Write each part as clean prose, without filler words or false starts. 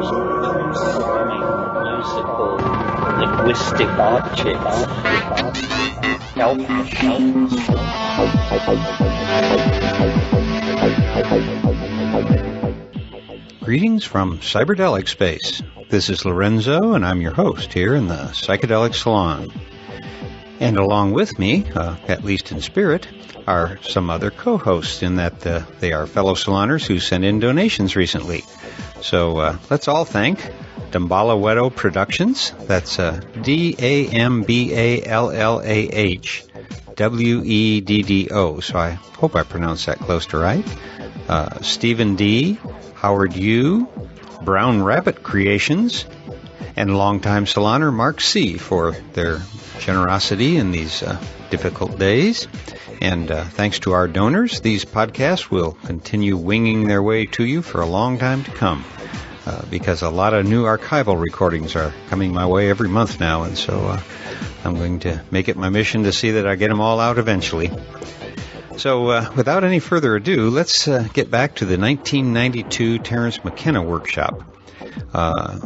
transforming musical linguistic objects. Greetings from Cyberdelic Space. This is Lorenzo, and I'm your host here in the Psychedelic Salon. And along with me, at least in spirit, are some other co-hosts in that they are fellow saloners who sent in donations recently. So let's all thank Damballa Wedo Productions. That's DAMBALLAH WEDDO. So I hope I pronounced that close to right. Stephen D., Howard U., Brown Rabbit Creations, and longtime saloner Mark C. for their generosity in these difficult days. And thanks to our donors, these podcasts will continue winging their way to you for a long time to come, because a lot of new archival recordings are coming my way every month now, and so I'm going to make it my mission to see that I get them all out eventually. So without any further ado, let's get back to the 1992 Terence McKenna workshop.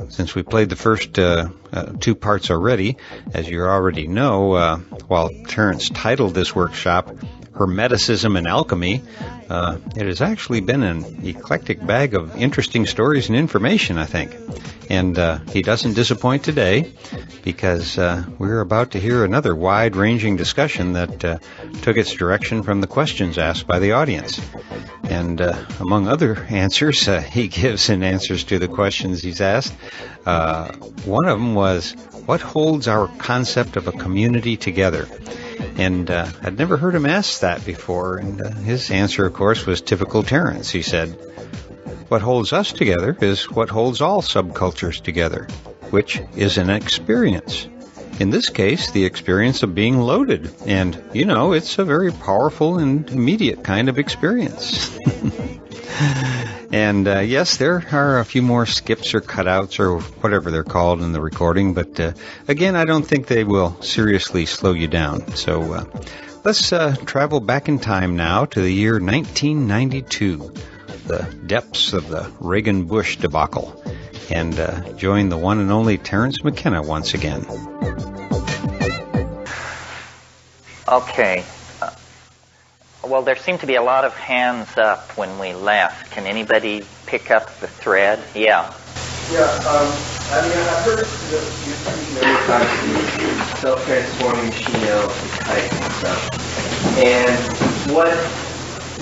Since we played the first two parts already, as you already know, while Terence titled this workshop Hermeticism and Alchemy, it has actually been an eclectic bag of interesting stories and information, I think. And he doesn't disappoint today, because we're about to hear another wide-ranging discussion that took its direction from the questions asked by the audience. And among other answers he gives in answers to the questions he's asked, one of them was, what holds our concept of a community together? And I'd never heard him ask that before, and his answer, of course, was typical Terence. He said, what holds us together is what holds all subcultures together, which is an experience. In this case, the experience of being loaded. And, you know, it's a very powerful and immediate kind of experience. And, yes, there are a few more skips or cutouts or whatever they're called in the recording. But, again, I don't think they will seriously slow you down. So let's travel back in time now to the year 1992, the depths of the Reagan-Bush debacle, and join the one and only Terence McKenna once again. Okay. Well, there seemed to be a lot of hands up when we left. Can anybody pick up the thread? Yeah. Yeah, I've heard you speak many times the self-transforming machine type and stuff. And what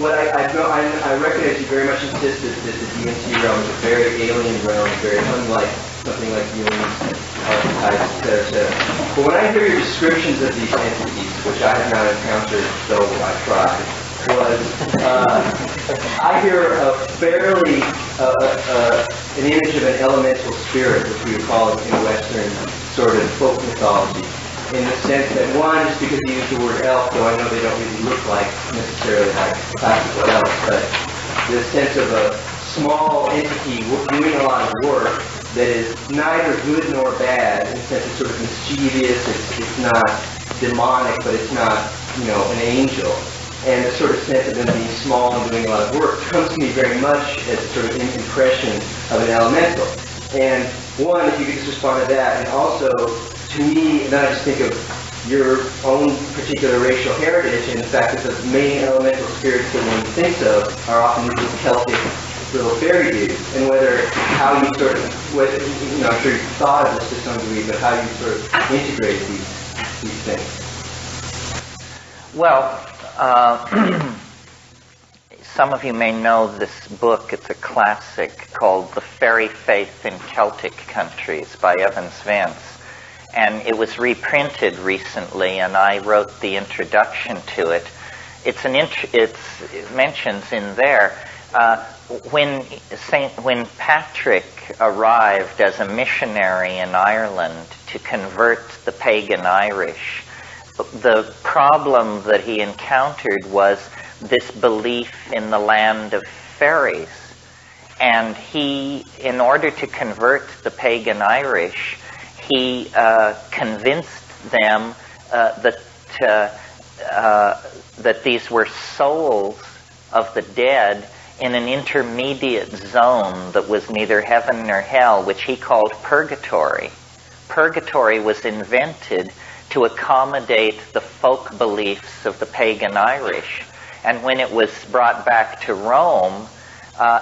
I know, I recognize you very much insisted that the DMT realm is a very alien realm, very unlike something like Jung's archetypes, etc. But when I hear your descriptions of these entities, which I have not encountered, though I tried, I hear a fairly an image of an elemental spirit, which we would call in Western sort of folk mythology. In the sense that, one, just because you use the word elf, though I know they don't really look like necessarily like classical elves, but the sense of a small entity doing a lot of work that is neither good nor bad, in the sense it's sort of mischievous, it's not demonic, but it's not, an angel. And the sort of sense of them being small and doing a lot of work comes to me very much as sort of an impression of an elemental. And one, if you could just respond to that, and also, to me, then I just think of your own particular racial heritage and the fact that the main elemental spirits that one thinks of are often these little Celtic little fairy dudes, and how you sort of, I'm sure you've thought of this to some degree, but how you sort of integrate these things. Well, some of you may know this book. It's a classic called The Fairy Faith in Celtic Countries by Evans Vance. And it was reprinted recently, and I wrote the introduction to it. It mentions in there, when Patrick arrived as a missionary in Ireland to convert the pagan Irish, the problem that he encountered was this belief in the land of fairies. And he, in order to convert the pagan Irish, he convinced them that these were souls of the dead in an intermediate zone that was neither heaven nor hell, which he called purgatory. Purgatory was invented to accommodate the folk beliefs of the pagan Irish. And when it was brought back to Rome,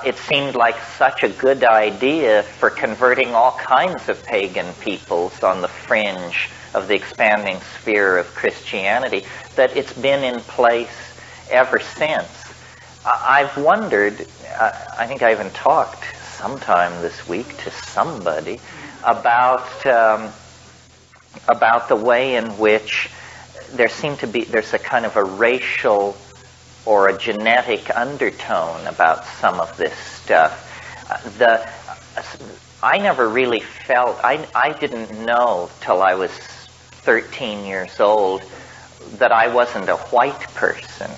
it seemed like such a good idea for converting all kinds of pagan peoples on the fringe of the expanding sphere of Christianity that it's been in place ever since. I've wondered, I think I even talked sometime this week to somebody about the way in which there's a kind of a racial or a genetic undertone about some of this stuff. I never really felt, I didn't know till I was 13 years old that I wasn't a white person,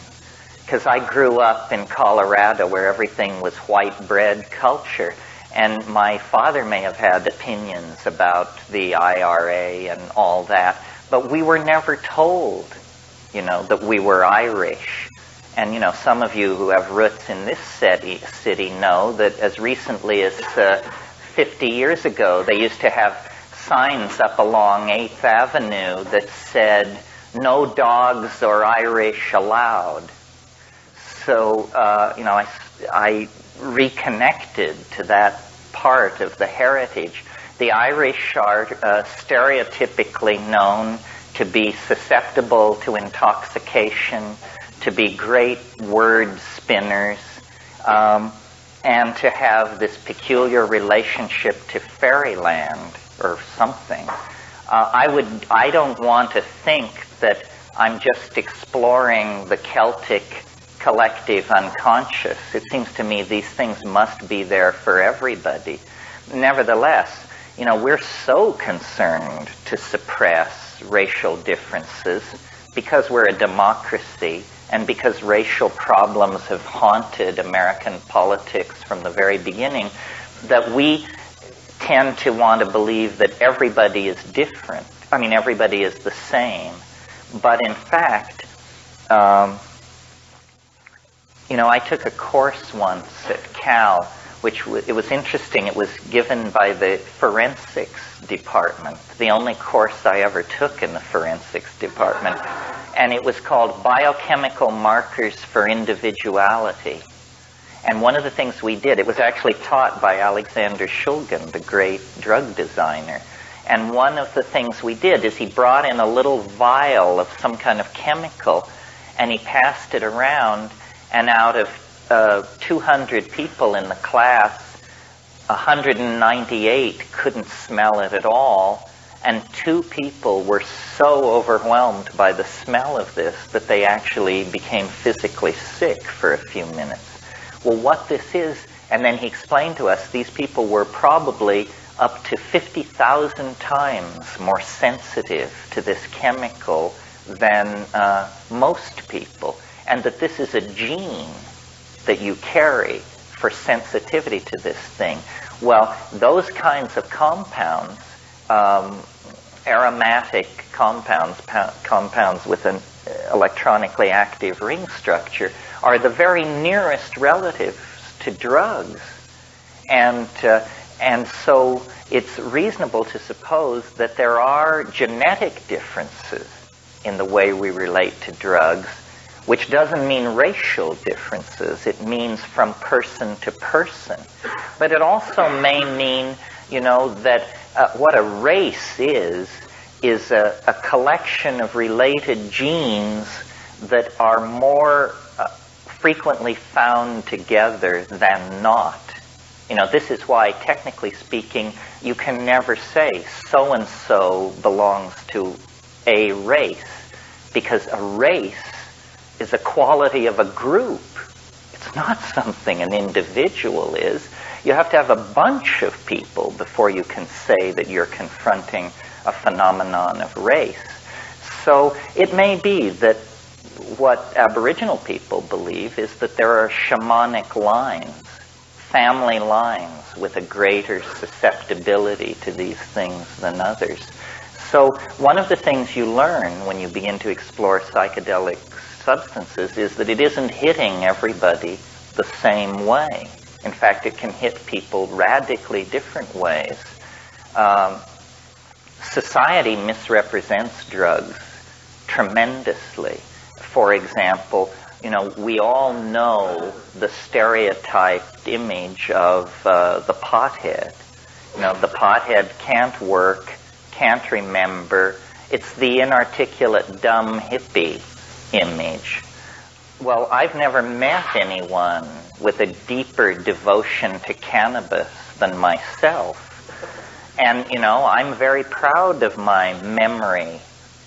because I grew up in Colorado where everything was white bread culture, and my father may have had opinions about the IRA and all that, but we were never told, that we were Irish. And, some of you who have roots in this city know that as recently as 50 years ago, they used to have signs up along 8th Avenue that said, "No dogs or Irish allowed." So, I reconnected to that part of the heritage. The Irish are stereotypically known to be susceptible to intoxication, to be great word spinners, and to have this peculiar relationship to fairyland or something. I don't want to think that I'm just exploring the Celtic collective unconscious. It seems to me these things must be there for everybody. Nevertheless, we're so concerned to suppress racial differences because we're a democracy and because racial problems have haunted American politics from the very beginning, that we tend to want to believe that everybody is different. I mean, everybody is the same. But in fact, I took a course once at Cal, it was interesting. It was given by the forensics department, the only course I ever took in the forensics department. And it was called Biochemical Markers for Individuality. And one of the things we did, it was actually taught by Alexander Shulgin, the great drug designer. And one of the things we did is he brought in a little vial of some kind of chemical, and he passed it around, and out of 200 people in the class, 198 couldn't smell it at all, and 2 people were so overwhelmed by the smell of this that they actually became physically sick for a few minutes. Well, what this is, and then he explained to us, these people were probably up to 50,000 times more sensitive to this chemical than most people, and that this is a gene that you carry for sensitivity to this thing. Well, those kinds of compounds, aromatic compounds with an electronically active ring structure, are the very nearest relatives to drugs. And so it's reasonable to suppose that there are genetic differences in the way we relate to drugs, which doesn't mean racial differences. It means from person to person. But it also may mean, that what a race is a collection of related genes that are more frequently found together than not. This is why, technically speaking, you can never say so-and-so belongs to a race, because a race is a quality of a group. It's not something an individual is. You have to have a bunch of people before you can say that you're confronting a phenomenon of race. So it may be that what Aboriginal people believe is that there are shamanic lines, family lines, with a greater susceptibility to these things than others. So one of the things you learn when you begin to explore psychedelic substances is that it isn't hitting everybody the same way. In fact, it can hit people radically different ways. Society misrepresents drugs tremendously. For example, we all know the stereotyped image of the pothead. The pothead can't work, can't remember. It's the inarticulate, dumb hippie image. Well, I've never met anyone with a deeper devotion to cannabis than myself. And, I'm very proud of my memory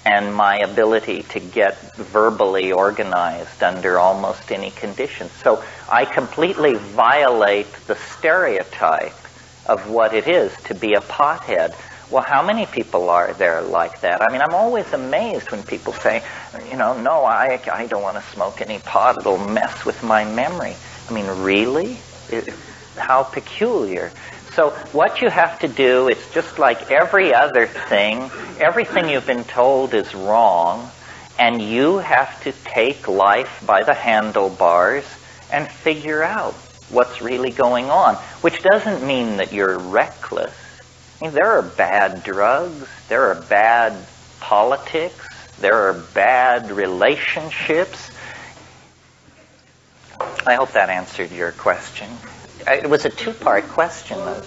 and my ability to get verbally organized under almost any conditions. So I completely violate the stereotype of what it is to be a pothead. Well, how many people are there like that? I mean, I'm always amazed when people say, no, I don't want to smoke any pot. It'll mess with my memory. I mean, really? How peculiar. So what you have to do, it's just like every other thing. Everything you've been told is wrong, and you have to take life by the handlebars and figure out what's really going on, which doesn't mean that you're reckless. I mean, there are bad drugs, there are bad politics, there are bad relationships. I hope that answered your question. It was a two-part question, though.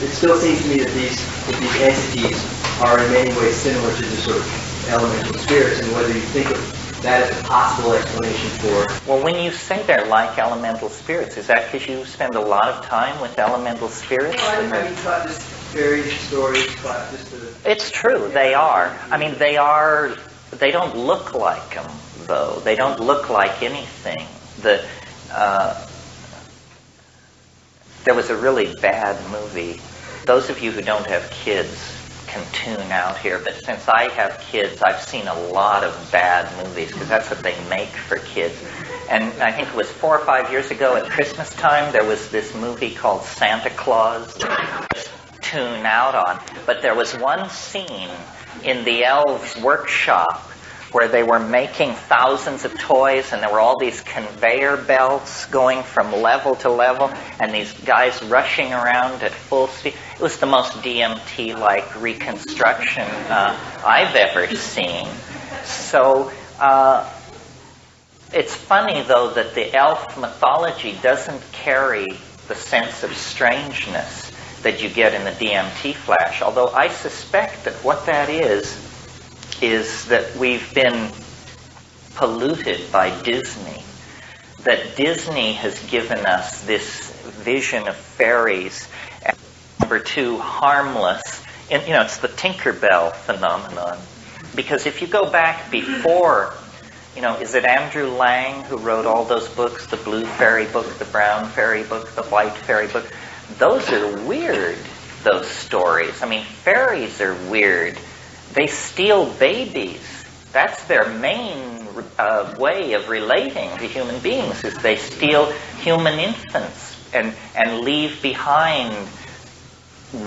It still seems to me that these entities are in many ways similar to the sort of elemental spirits, and whether you think of that as a possible explanation for... Well, when you say they're like elemental spirits, is that because you spend a lot of time with elemental spirits? No, I mean, not just fairy stories, but just the... It's true, they are. I mean, they don't look like them, though. They don't look like anything. There was a really bad movie. Those of you who don't have kids can tune out here, but since I have kids, I've seen a lot of bad movies, because that's what they make for kids. And I think it was 4 or 5 years ago at Christmas time, there was this movie called Santa Claus that tune out on. But there was one scene in the elves' workshop where they were making thousands of toys, and there were all these conveyor belts going from level to level, and these guys rushing around at full speed. It was the most DMT-like reconstruction I've ever seen. So it's funny, though, that the elf mythology doesn't carry the sense of strangeness that you get in the DMT flash, although I suspect that what that is that we've been polluted by Disney. That Disney has given us this vision of fairies, and number two, harmless. And, it's the Tinkerbell phenomenon. Because if you go back before, is it Andrew Lang who wrote all those books, the blue fairy book, the brown fairy book, the white fairy book? Those are weird, those stories. I mean, fairies are weird. They steal babies. That's their main way of relating to human beings, is they steal human infants and leave behind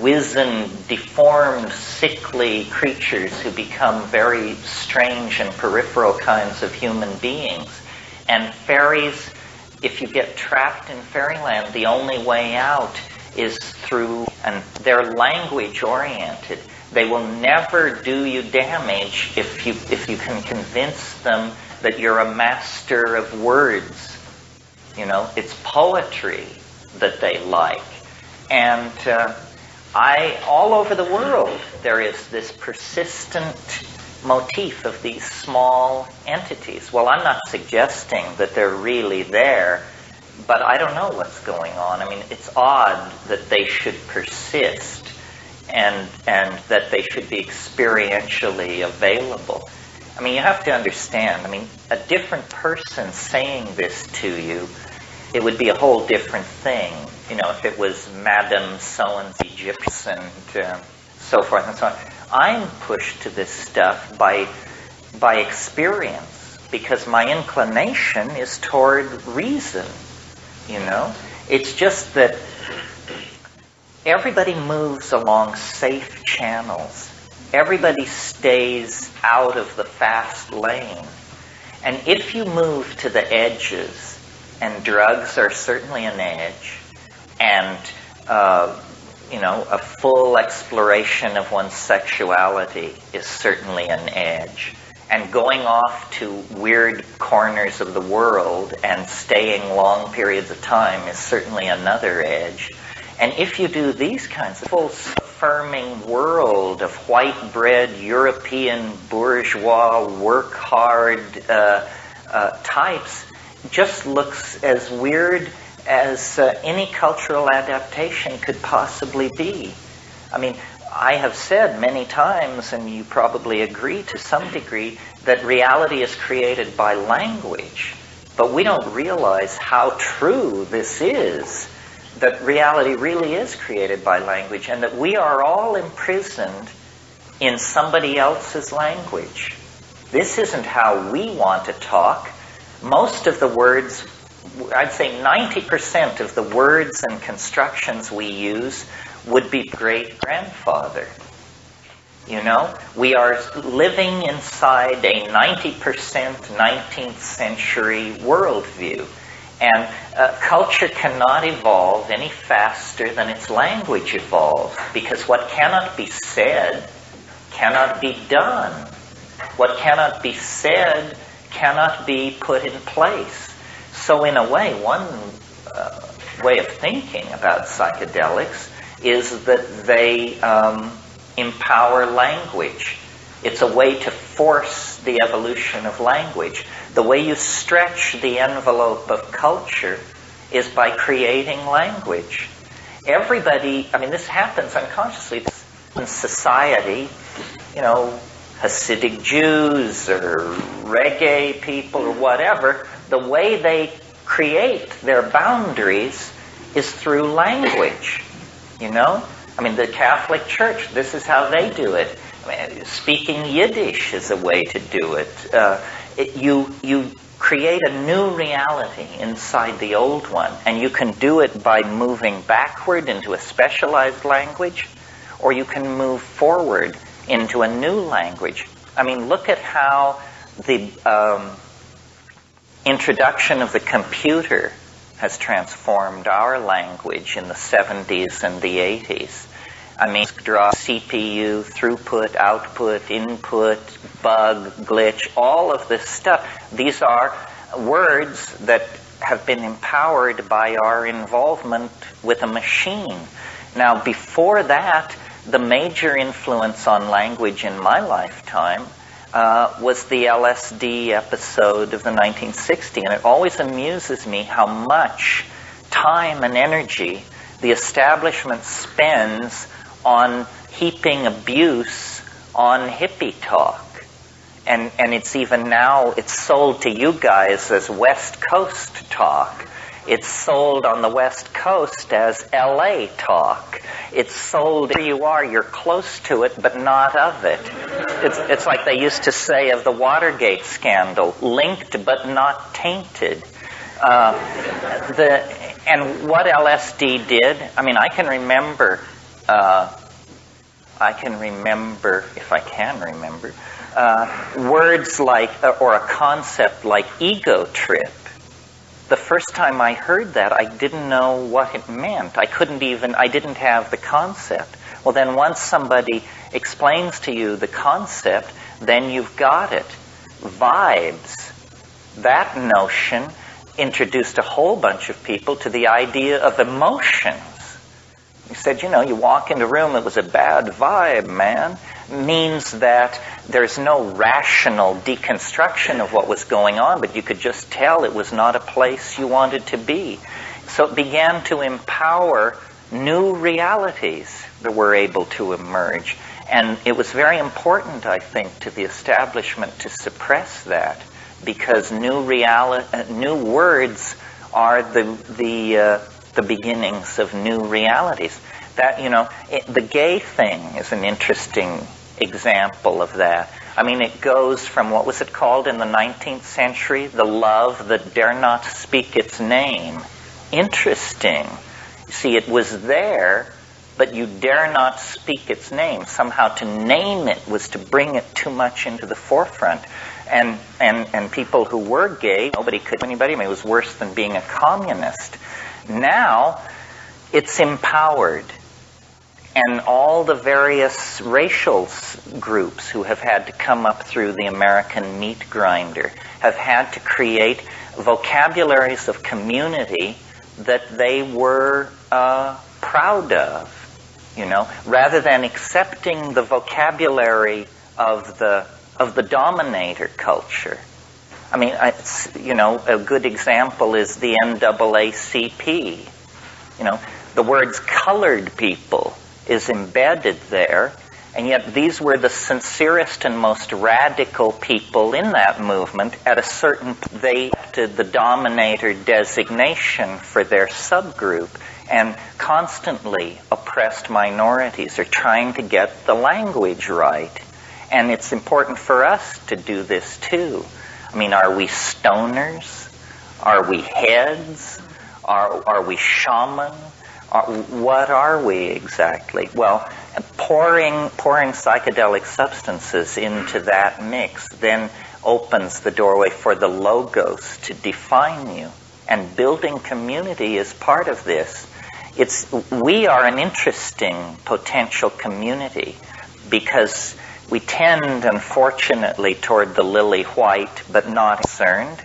wizened, deformed, sickly creatures who become very strange and peripheral kinds of human beings. And fairies, if you get trapped in fairyland, the only way out is through, and they're language-oriented. They will never do you damage if you can convince them that you're a master of words. It's poetry that they like. And all over the world, there is this persistent motif of these small entities. Well, I'm not suggesting that they're really there, but I don't know what's going on. I mean, it's odd that they should persist. And that they should be experientially available. I mean, you have to understand, a different person saying this to you, it would be a whole different thing, if it was Madame so-and-so Egypt and so forth and so on. I'm pushed to this stuff by experience, because my inclination is toward reason, It's just that everybody moves along safe channels. Everybody stays out of the fast lane. And if you move to the edges, and drugs are certainly an edge, and a full exploration of one's sexuality is certainly an edge, and going off to weird corners of the world and staying long periods of time is certainly another edge. And if you do these kinds of full affirming world of white bread, European bourgeois, work hard types, just looks as weird as any cultural adaptation could possibly be. I mean, I have said many times, and you probably agree to some degree, that reality is created by language. But we don't realize how true this is, that reality really is created by language, and that we are all imprisoned in somebody else's language. This isn't how we want to talk. Most of the words, I'd say 90% of the words and constructions we use would be great-grandfather. We are living inside a 90% 19th century worldview. And culture cannot evolve any faster than its language evolves, because what cannot be said cannot be done. What cannot be said cannot be put in place. So in a way, one way of thinking about psychedelics is that they empower language. It's a way to force the evolution of language. The way you stretch the envelope of culture is by creating language. Everybody, this happens unconsciously in society, Hasidic Jews or reggae people or whatever, the way they create their boundaries is through language, the Catholic Church, this is how they do it. Speaking Yiddish is a way to do it. You create a new reality inside the old one, and you can do it by moving backward into a specialized language, or you can move forward into a new language. Look at how the introduction of the computer has transformed our language in the 70s and the 80s. Draw, CPU, throughput, output, input, bug, glitch, all of this stuff. These are words that have been empowered by our involvement with a machine. Now, before that, the major influence on language in my lifetime was the LSD episode of the 1960s, and it always amuses me how much time and energy the establishment spends on heaping abuse on hippie talk. And it's even now, it's sold to you guys as West Coast talk. It's sold on the West Coast as LA talk. It's sold where you are, you're close to it, but not of it. It's like they used to say of the Watergate scandal, linked but not tainted. And what LSD did, I can remember, if I can remember, words like, or a concept like ego trip. The first time I heard that, I didn't know what it meant. I didn't have the concept. Well, then once somebody explains to you the concept, then you've got it. Vibes. That notion introduced a whole bunch of people to the idea of emotions. He said, you walk into a room, it was a bad vibe, man. Means that there's no rational deconstruction of what was going on, but you could just tell it was not a place you wanted to be. So it began to empower new realities that were able to emerge. And it was very important, I think, to the establishment to suppress that, because new words are the beginnings of new realities. That, the gay thing is an interesting example of that. It goes from, what was it called in the 19th century? The love that dare not speak its name. Interesting. You see, it was there, but you dare not speak its name. Somehow to name it was to bring it too much into the forefront. And people who were gay, nobody could anybody. I mean, it was worse than being a communist. Now, it's empowered. And all the various racial groups who have had to come up through the American meat grinder have had to create vocabularies of community that they were proud of, rather than accepting the vocabulary of the dominator culture. I mean, a good example is the NAACP. The words colored people is embedded there, and yet these were the sincerest and most radical people in that movement. At a certain point, they adopted the dominator designation for their subgroup and constantly oppressed minorities are trying to get the language right. And it's important for us to do this too. I mean, are we stoners? Are we heads? Are we shaman? What are we exactly? Well, pouring psychedelic substances into that mix then opens the doorway for the logos to define you. And building community is part of this. We are an interesting potential community because we tend, unfortunately, toward the lily white, but not concerned.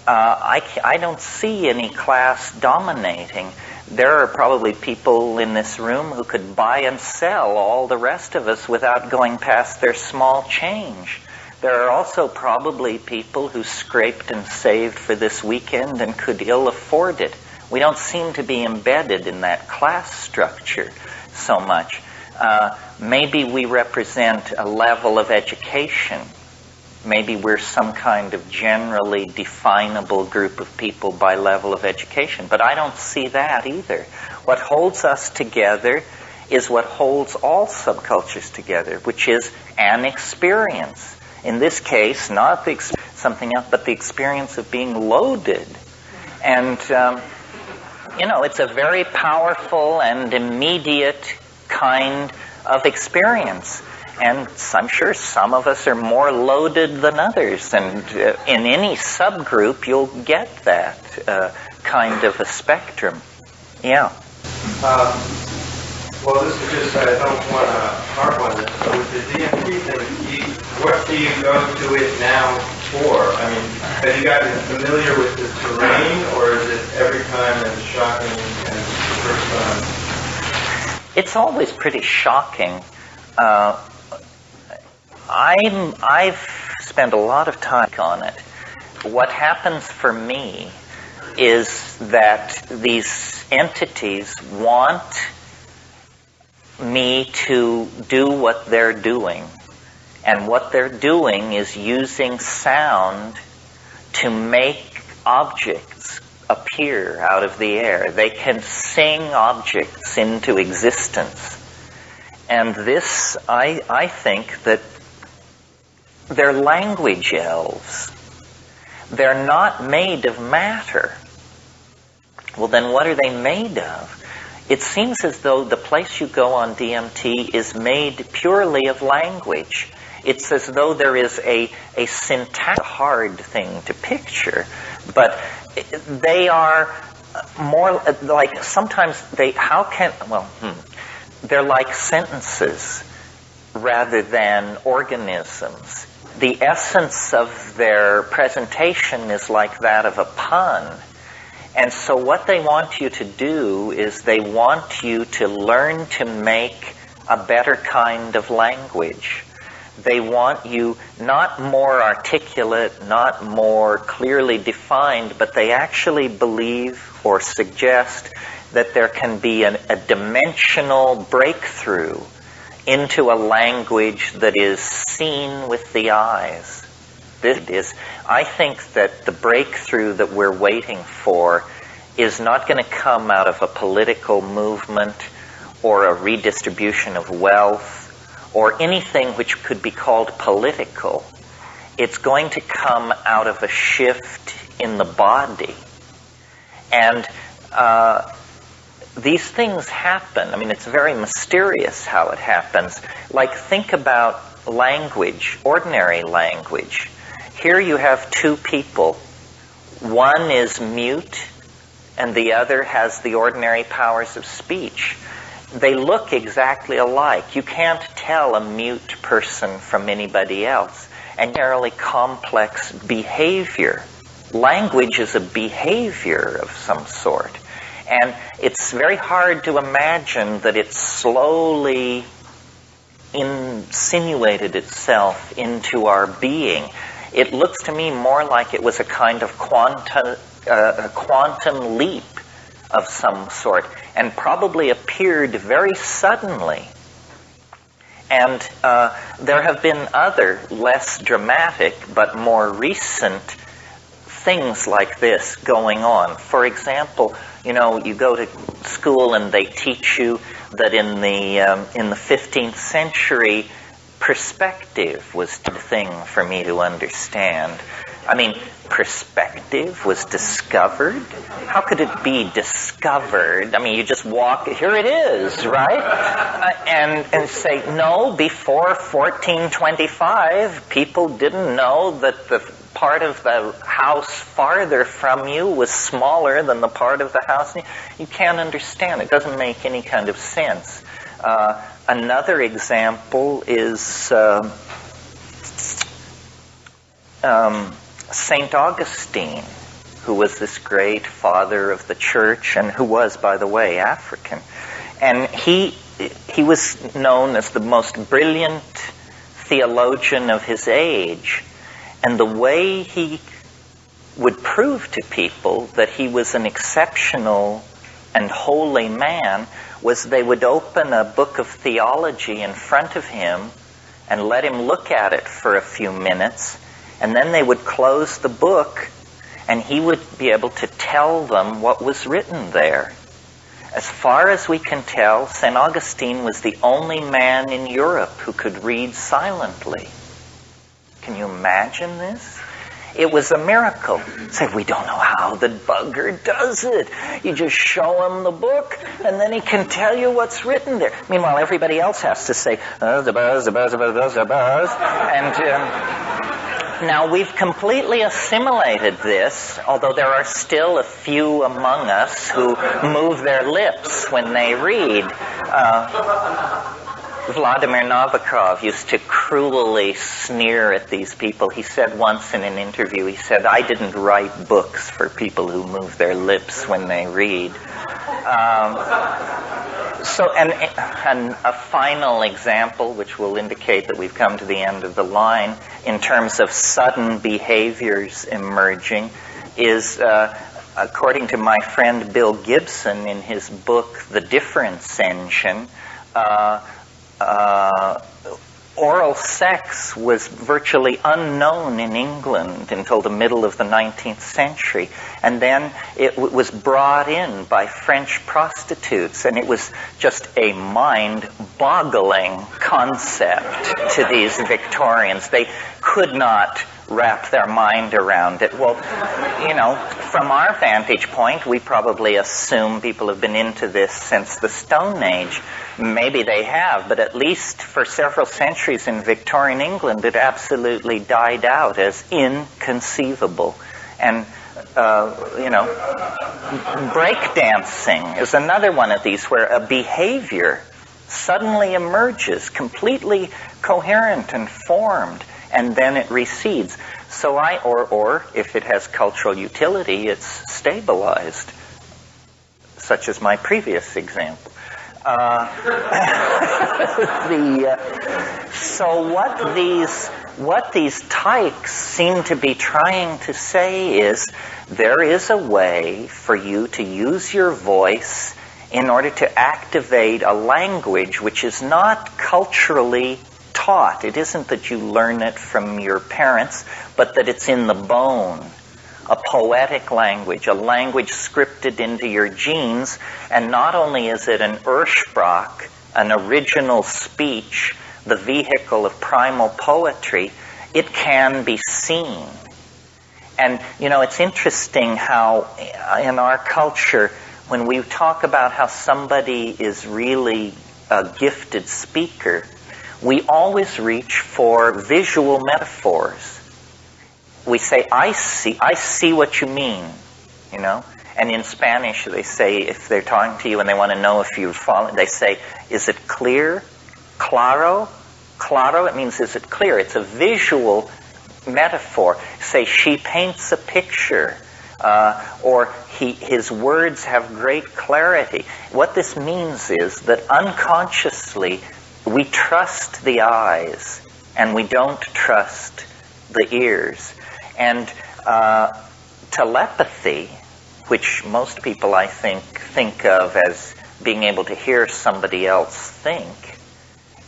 I don't see any class dominating. There are probably people in this room who could buy and sell all the rest of us without going past their small change. There are also probably people who scraped and saved for this weekend and could ill afford it. We don't seem to be embedded in that class structure so much. Maybe we represent a level of education. Maybe we're some kind of generally definable group of people by level of education. But I don't see that either. What holds us together is what holds all subcultures together, which is an experience. In this case, not something else, but the experience of being loaded. And, it's a very powerful and immediate kind of experience. And I'm sure some of us are more loaded than others. And in any subgroup, you'll get that kind of a spectrum. Yeah. Well, this is just, I don't want to harp on this, but with the DMT thing, what do you go to it now for? I mean, have you gotten familiar with the terrain, or is it every time as shocking as the first time? It's always pretty shocking. I've spent a lot of time on it. What happens for me is that these entities want me to do what they're doing. And what they're doing is using sound to make objects appear out of the air. They can sing objects into existence. And this, I think that they're language elves. They're not made of matter. Well, then what are they made of? It seems as though the place you go on DMT is made purely of language. It's as though there is a syntax, hard thing to picture, but they are more like, sometimes they're like sentences rather than organisms. The essence of their presentation is like that of a pun. And so what they want you to do is they want you to learn to make a better kind of language. They want you not more articulate, not more clearly defined, but they actually believe or suggest that there can be a dimensional breakthrough into a language that is seen with the eyes. I think that the breakthrough that we're waiting for is not going to come out of a political movement or a redistribution of wealth or anything which could be called political. It's going to come out of a shift in the body. And these things happen. I mean, it's very mysterious how it happens. Like, think about language, ordinary language. Here you have two people. One is mute, and the other has the ordinary powers of speech. They look exactly alike. You can't tell a mute person from anybody else. And fairly complex behavior. Language is a behavior of some sort. And it's very hard to imagine that it slowly insinuated itself into our being. It looks to me more like it was a kind of quantum leap of some sort, and probably appeared very suddenly. And there have been other, less dramatic, but more recent things like this going on. For example, you go to school and they teach you that in the 15th century, perspective was the thing for me to understand. I mean, perspective was discovered? How could it be discovered? I mean, you just walk, here it is, right? And say, no, before 1425, people didn't know that the part of the house farther from you was smaller than the part of the house. You can't understand. It doesn't make any kind of sense. Another example is St. Augustine, who was this great father of the church and who was, by the way, African. And he was known as the most brilliant theologian of his age. And the way he would prove to people that he was an exceptional and holy man was they would open a book of theology in front of him and let him look at it for a few minutes, and then they would close the book and he would be able to tell them what was written there. As far as we can tell, St. Augustine was the only man in Europe who could read silently. Can you imagine this? It was a miracle. Say, we don't know how the bugger does it. You just show him the book, and then he can tell you what's written there. Meanwhile, everybody else has to say, the buzz. And now we've completely assimilated this, although there are still a few among us who move their lips when they read. Vladimir Nabokov used to cruelly sneer at these people. He said once in an interview, he said, I didn't write books for people who move their lips when they read. And a final example, which will indicate that we've come to the end of the line, in terms of sudden behaviors emerging, is, according to my friend Bill Gibson in his book, The Difference Engine, oral sex was virtually unknown in England until the middle of the 19th century. And then it was brought in by French prostitutes, and it was just a mind-boggling concept to these Victorians. They could not wrap their mind around it. Well, from our vantage point, we probably assume people have been into this since the Stone Age. Maybe they have, but at least for several centuries in Victorian England, it absolutely died out as inconceivable. And, breakdancing is another one of these where a behavior suddenly emerges, completely coherent and formed, and then it recedes. So or if it has cultural utility, it's stabilized, such as my previous example. So what these tykes seem to be trying to say is there is a way for you to use your voice in order to activate a language which is not culturally taught. It isn't that you learn it from your parents, but that it's in the bone. A poetic language, a language scripted into your genes, and not only is it an Ursprach, an original speech, the vehicle of primal poetry, it can be seen. And, it's interesting how in our culture, when we talk about how somebody is really a gifted speaker, we always reach for visual metaphors. we say, I see what you mean, you know. And in Spanish, they say, if they're talking to you and they want to know if you've fallen, they say, is it clear? Claro? Claro, it means, is it clear? It's a visual metaphor. Say, she paints a picture. Or his words have great clarity. What this means is that unconsciously we trust the eyes and we don't trust the ears. And telepathy, which most people, I think of as being able to hear somebody else think,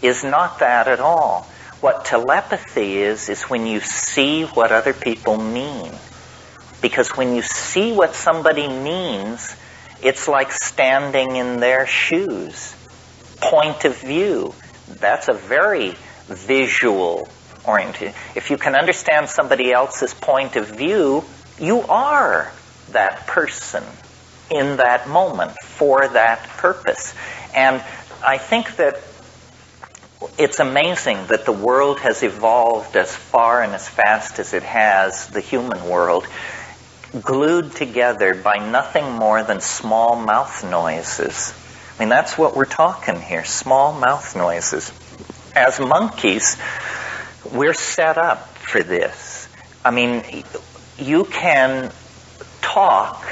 is not that at all. What telepathy is when you see what other people mean. Because when you see what somebody means, it's like standing in their shoes. Point of view. That's a very visual oriented. If you can understand somebody else's point of view, you are that person in that moment for that purpose. And I think that it's amazing that the world has evolved as far and as fast as it has, the human world, glued together by nothing more than small mouth noises. I mean, that's what we're talking here, small mouth noises. As monkeys, we're set up for this. I mean, you can talk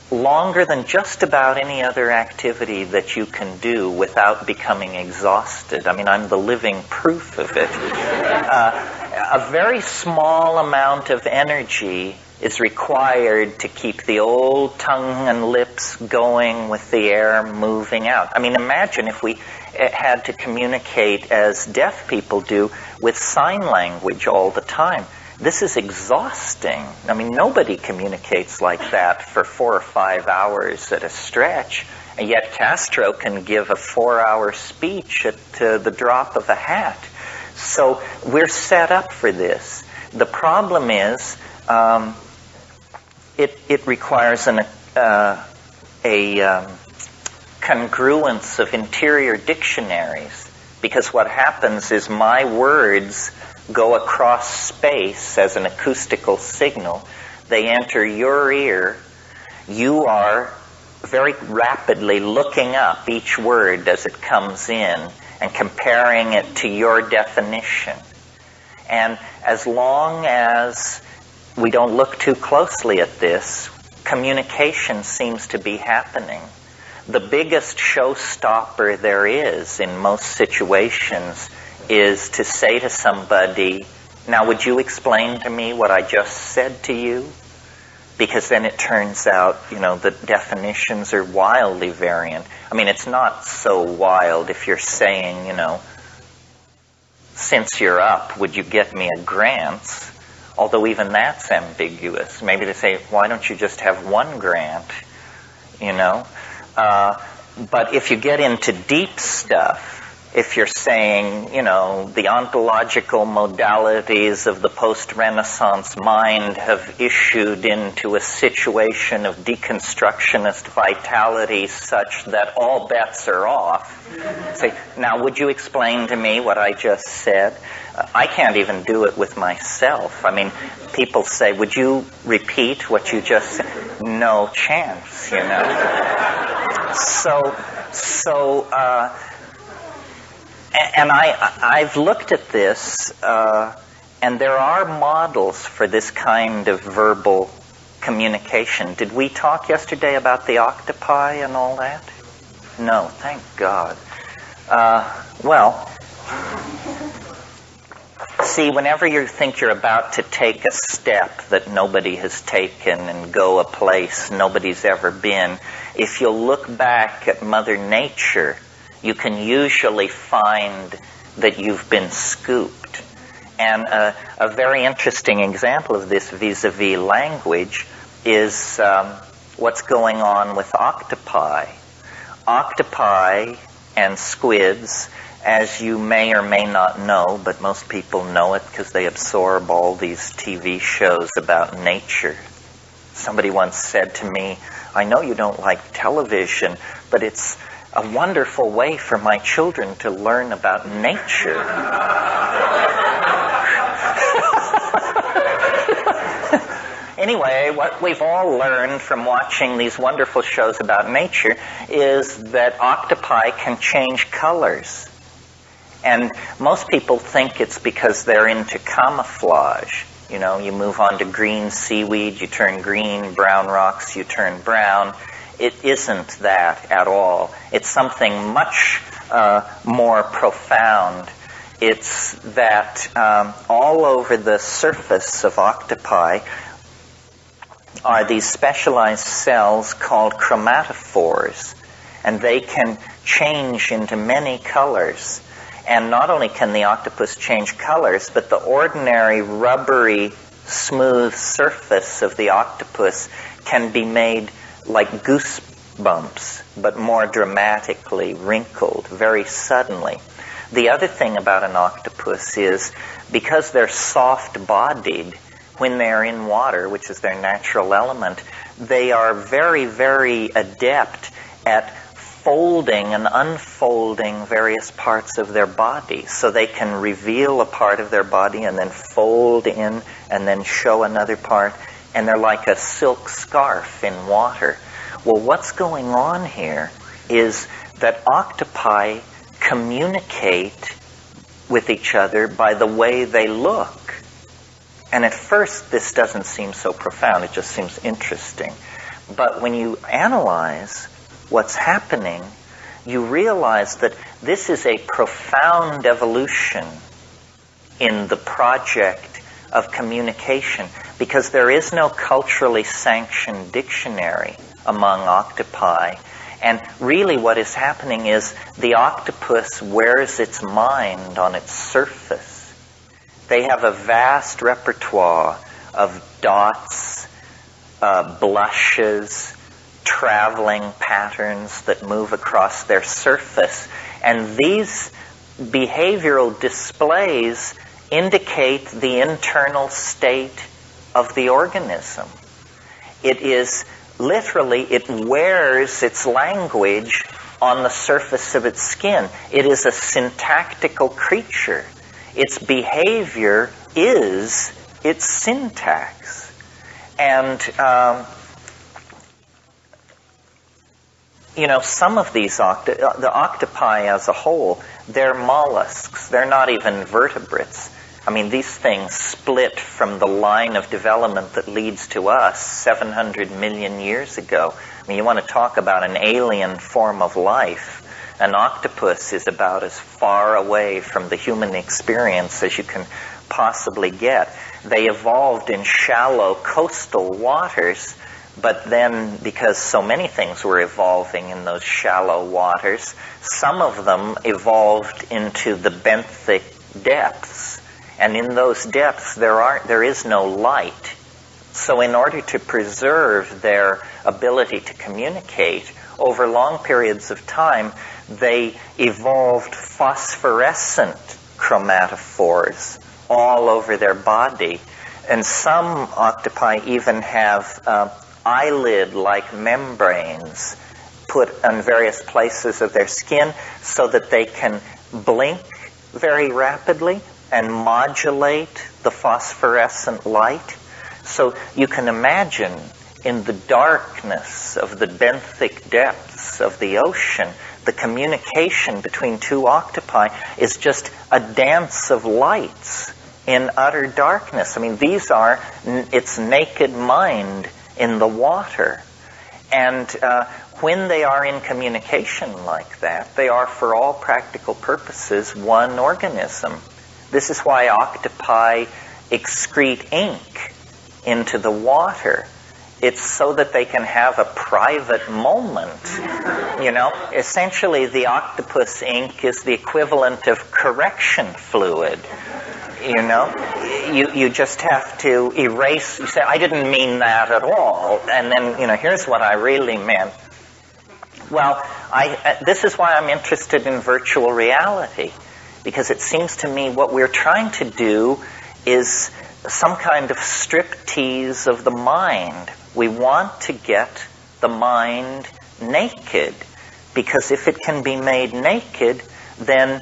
longer than just about any other activity that you can do without becoming exhausted. I mean, I'm the living proof of it. A very small amount of energy is required to keep the old tongue and lips going with the air moving out. I mean, imagine if we had to communicate as deaf people do with sign language all the time. This is exhausting. I mean, nobody communicates like that for 4 or 5 hours at a stretch. And yet Castro can give a 4-hour speech at the drop of a hat. So we're set up for this. The problem is it requires a congruence of interior dictionaries. Because what happens is my words go across space as an acoustical signal. They enter your ear. You are very rapidly looking up each word as it comes in and comparing it to your definition. And as long as we don't look too closely at this, communication seems to be happening. The biggest showstopper there is in most situations is to say to somebody, now would you explain to me what I just said to you? Because then it turns out, you know, the definitions are wildly variant. I mean, it's not so wild if you're saying, you know, since you're up, would you get me a grant? Although even that's ambiguous. Maybe they say, why don't you just have one grant? You know? But if you get into deep stuff, if you're saying, you know, the ontological modalities of the post-Renaissance mind have issued into a situation of deconstructionist vitality such that all bets are off. Say, now would you explain to me what I just said? I can't even do it with myself. I mean, people say, would you repeat what you just said? No chance, you know. And I've looked at this, and there are models for this kind of verbal communication. Did we talk yesterday about the octopi and all that? No, thank God. Well, see, whenever you think you're about to take a step that nobody has taken and go a place nobody's ever been, if you'll look back at Mother Nature, you can usually find that you've been scooped. And a very interesting example of this vis-a-vis language is what's going on with octopi. Octopi and squids, as you may or may not know, but most people know it because they absorb all these TV shows about nature. Somebody once said to me, I know you don't like television, but it's a wonderful way for my children to learn about nature. anyway, what we've all learned from watching these wonderful shows about nature is that octopi can change colors. And most people think it's because they're into camouflage. You know, you move on to green seaweed, you turn green, brown rocks, you turn brown. It isn't that at all. It's something much more profound. It's that all over the surface of octopi are these specialized cells called chromatophores, and they can change into many colors. And not only can the octopus change colors, but the ordinary rubbery, smooth surface of the octopus can be made like goosebumps, but more dramatically wrinkled, very suddenly. The other thing about an octopus is, because they're soft-bodied, when they're in water, which is their natural element, they are very, very adept at folding and unfolding various parts of their body. So they can reveal a part of their body and then fold in and then show another part, and they're like a silk scarf in water. Well, what's going on here is that octopi communicate with each other by the way they look. And at first, this doesn't seem so profound. It just seems interesting. But when you analyze what's happening, you realize that this is a profound evolution in the project of communication, because there is no culturally sanctioned dictionary among octopi. And really what is happening is the octopus wears its mind on its surface. They have a vast repertoire of dots, blushes, traveling patterns that move across their surface. And these behavioral displays indicate the internal state of the organism. It is literally, it wears its language on the surface of its skin. It is a syntactical creature. Its behavior is its syntax. And some of these the octopi as a whole, they're mollusks. They're not even vertebrates. I mean, these things split from the line of development that leads to us 700 million years ago. I mean, you want to talk about an alien form of life. An octopus is about as far away from the human experience as you can possibly get. They evolved in shallow coastal waters, but then, because so many things were evolving in those shallow waters, some of them evolved into the benthic depths. And in those depths, there is no light. So in order to preserve their ability to communicate, over long periods of time, they evolved phosphorescent chromatophores all over their body. And some octopi even have eyelid-like membranes put on various places of their skin so that they can blink very rapidly and modulate the phosphorescent light. So you can imagine, in the darkness of the benthic depths of the ocean, the communication between two octopi is just a dance of lights in utter darkness. I mean, these are its naked mind in the water. And when they are in communication like that, they are, for all practical purposes, one organism. This is why octopi excrete ink into the water. It's so that they can have a private moment. Essentially the octopus ink is the equivalent of correction fluid. You just have to erase. You say, I didn't mean that at all. And then, here's what I really meant. Well, this is why I'm interested in virtual reality, because it seems to me what we're trying to do is some kind of striptease of the mind. We want to get the mind naked, because if it can be made naked, then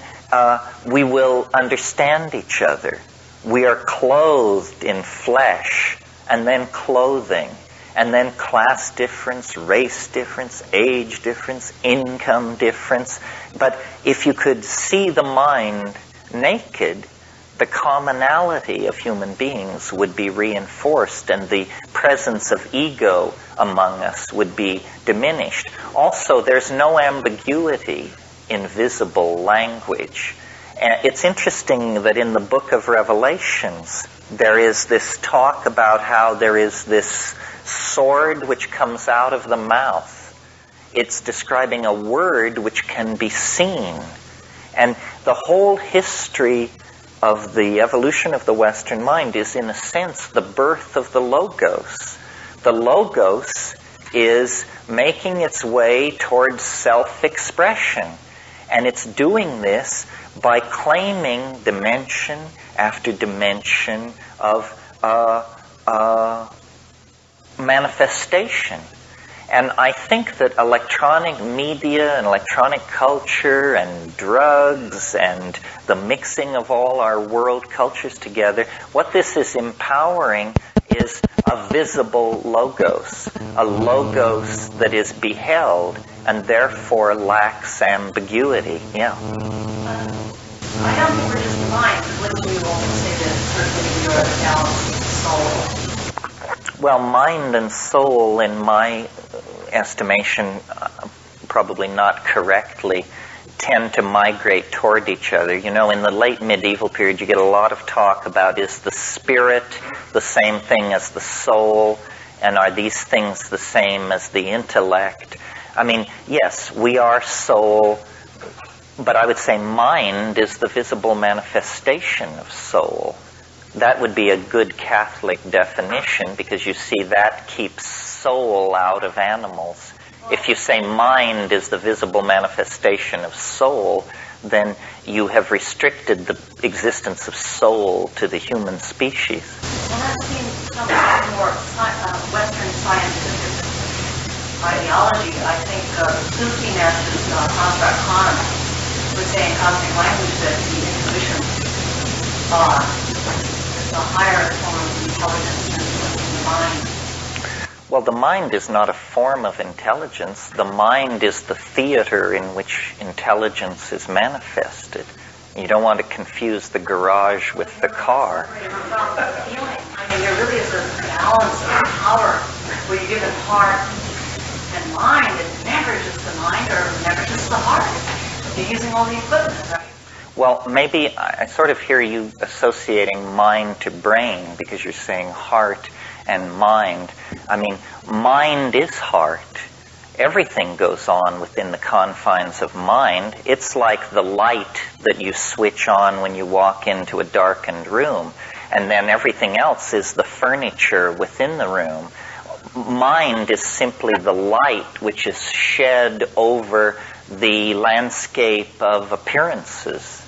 we will understand each other. We are clothed in flesh and then clothing, and then class difference, race difference, age difference, income difference. But if you could see the mind naked, the commonality of human beings would be reinforced, and the presence of ego among us would be diminished. Also, there's no ambiguity in visible language. It's interesting that in the book of Revelations, there is this talk about how there is this sword which comes out of the mouth. It's describing a word which can be seen. And the whole history of the evolution of the Western mind is, in a sense, the birth of the Logos. The Logos is making its way towards self-expression. And it's doing this by claiming dimension after dimension of manifestation. And I think that electronic media and electronic culture and drugs and the mixing of all our world cultures together, what this is empowering is a visible logos, a logos that is beheld and therefore lacks ambiguity. Yeah. I don't think we're just the mind, but wouldn't you also say that certainly you're a balanced soul? Well, mind and soul, in my estimation, probably not correctly, tend to migrate toward each other. You know, in the late medieval period, you get a lot of talk about, is the spirit the same thing as the soul, and are these things the same as the intellect? I mean, yes, we are soul, but I would say mind is the visible manifestation of soul. That would be a good Catholic definition, because you see that keeps soul out of animals. If you say mind is the visible manifestation of soul, then you have restricted the existence of soul to the human species. Well, that seems to come more Western scientific ideology. I think Sufi masters, Francois Khan, would say in cosmic language that the intuition is a higher form of intelligence than the mind. Well, the mind is not a form of intelligence. The mind is the theater in which intelligence is manifested. You don't want to confuse the garage with the car. I mean, there really is a balance of power where you give it heart and mind. It's never just the mind or never just the heart. You're using all the equipment, right? Well, maybe I sort of hear you associating mind to brain, because you're saying heart and mind. I mean, mind is heart. Everything goes on within the confines of mind. It's like the light that you switch on when you walk into a darkened room, and then everything else is the furniture within the room. Mind is simply the light which is shed over the landscape of appearances.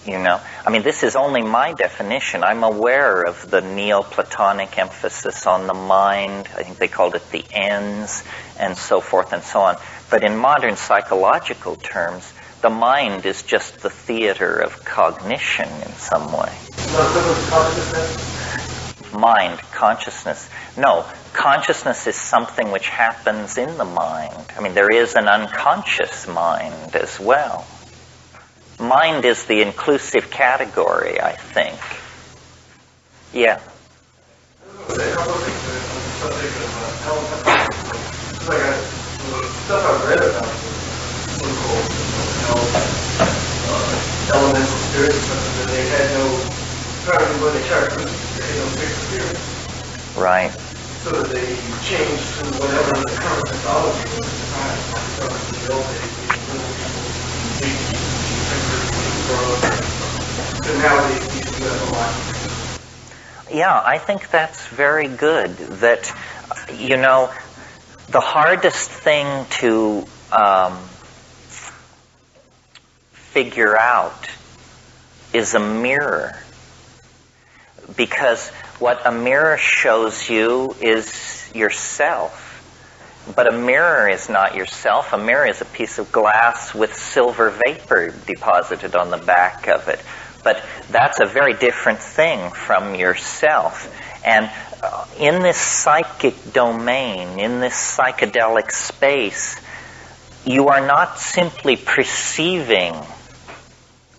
You know, I mean, this is only my definition. I'm aware of the Neoplatonic emphasis on the mind. I think they called it the ens, and so forth and so on. But in modern psychological terms, the mind is just the theater of cognition in some way. Mind, consciousness. No, consciousness is something which happens in the mind. I mean, there is an unconscious mind as well. Mind is the inclusive category, I think. Yeah. Stuff I've read about elemental spirits, that they had no, apparently when they tried to they had no fixed spirit. Right. So that they changed to whatever the current mythology was at the time. So in the old days, so nowadays these do have a lot. Yeah, I think that's very good. That, you know, the hardest thing to figure out is a mirror. Because what a mirror shows you is yourself. But a mirror is not yourself. A mirror is a piece of glass with silver vapor deposited on the back of it. But that's a very different thing from yourself. And in this psychic domain, in this psychedelic space, you are not simply perceiving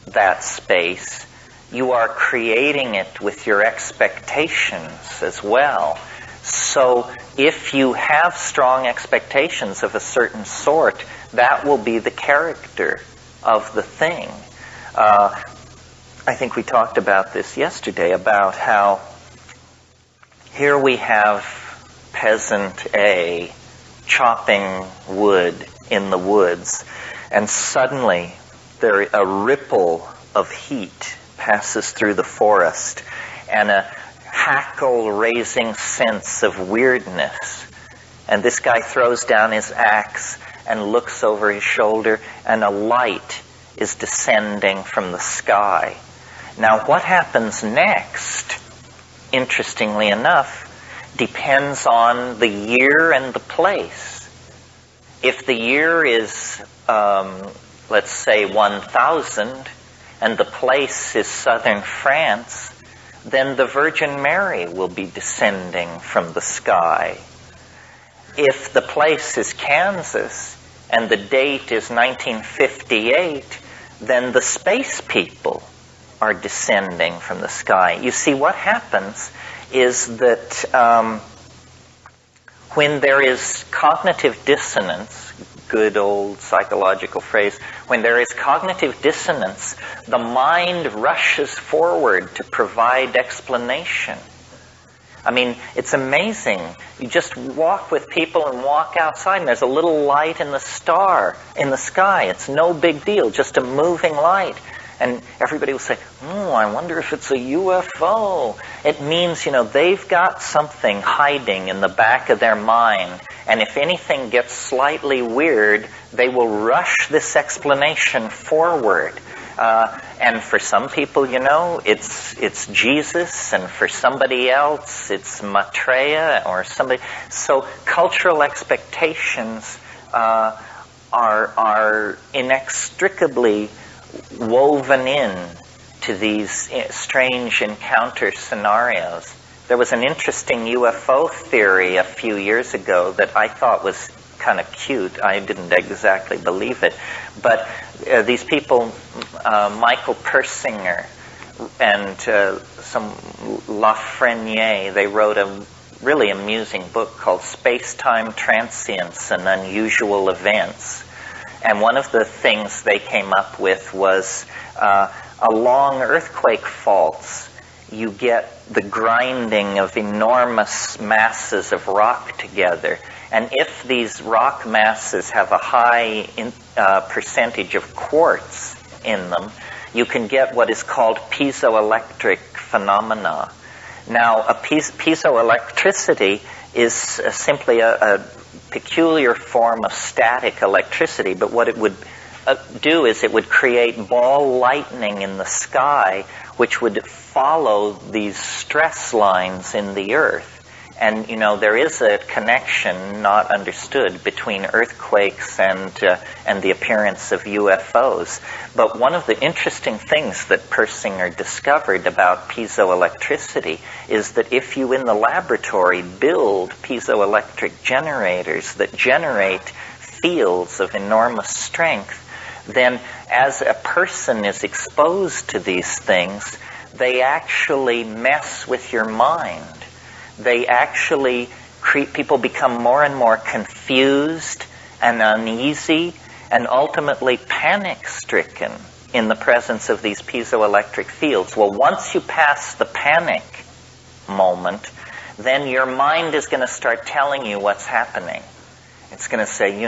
that space, you are creating it with your expectations as well. So if you have strong expectations of a certain sort, that will be the character of the thing. I think we talked about this yesterday, about how here we have peasant A chopping wood in the woods, and suddenly a ripple of heat passes through the forest, and a hackle-raising sense of weirdness. And this guy throws down his axe and looks over his shoulder, and a light is descending from the sky. Now, what happens next, interestingly enough, depends on the year and the place. If the year is, let's say, 1000, and the place is southern France, then the Virgin Mary will be descending from the sky. If the place is Kansas, and the date is 1958, then the space people are descending from the sky. You see, what happens is that when there is cognitive dissonance, good old psychological phrase, when there is cognitive dissonance, the mind rushes forward to provide explanation. I mean, it's amazing. You just walk with people and walk outside, and there's a little light in the sky. It's no big deal, just a moving light. And everybody will say, I wonder if it's a UFO. It means, they've got something hiding in the back of their mind. And if anything gets slightly weird, they will rush this explanation forward. And for some people, it's Jesus, and for somebody else, it's Maitreya or somebody. So cultural expectations are inextricably woven in to these strange encounter scenarios. There was an interesting UFO theory a few years ago that I thought was kind of cute. I didn't exactly believe it. But these people, Michael Persinger and some Lafreniere, they wrote a really amusing book called Space-Time Transience and Unusual Events. And one of the things they came up with was along earthquake faults, you get the grinding of enormous masses of rock together. And if these rock masses have a high percentage of quartz in them, you can get what is called piezoelectric phenomena. Now, piezoelectricity is simply a peculiar form of static electricity, but what it would do is it would create ball lightning in the sky, which would follow these stress lines in the earth. And, there is a connection not understood between earthquakes and the appearance of UFOs. But one of the interesting things that Persinger discovered about piezoelectricity is that if you in the laboratory build piezoelectric generators that generate fields of enormous strength, then as a person is exposed to these things, they actually mess with your mind. They actually people become more and more confused and uneasy and ultimately panic-stricken in the presence of these piezoelectric fields. Well, once you pass the panic moment, then your mind is going to start telling you what's happening. It's going to say,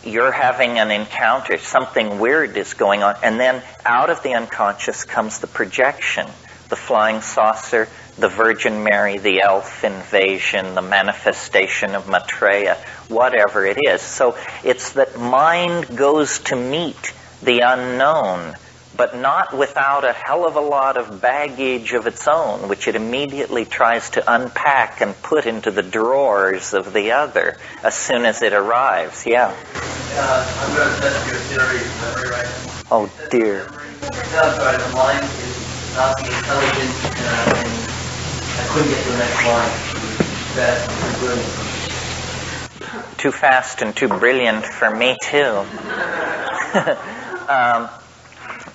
you're having an encounter, something weird is going on, and then out of the unconscious comes the projection, the flying saucer, the Virgin Mary, the elf invasion, the manifestation of Maitreya, whatever it is. So it's that mind goes to meet the unknown, but not without a hell of a lot of baggage of its own, which it immediately tries to unpack and put into the drawers of the other as soon as it arrives. Yeah? I'm going to test your theory of memory right now. Oh, dear. The mind is not the intelligent and couldn't get to the next line. That's brilliant. Too fast and too brilliant for me, too.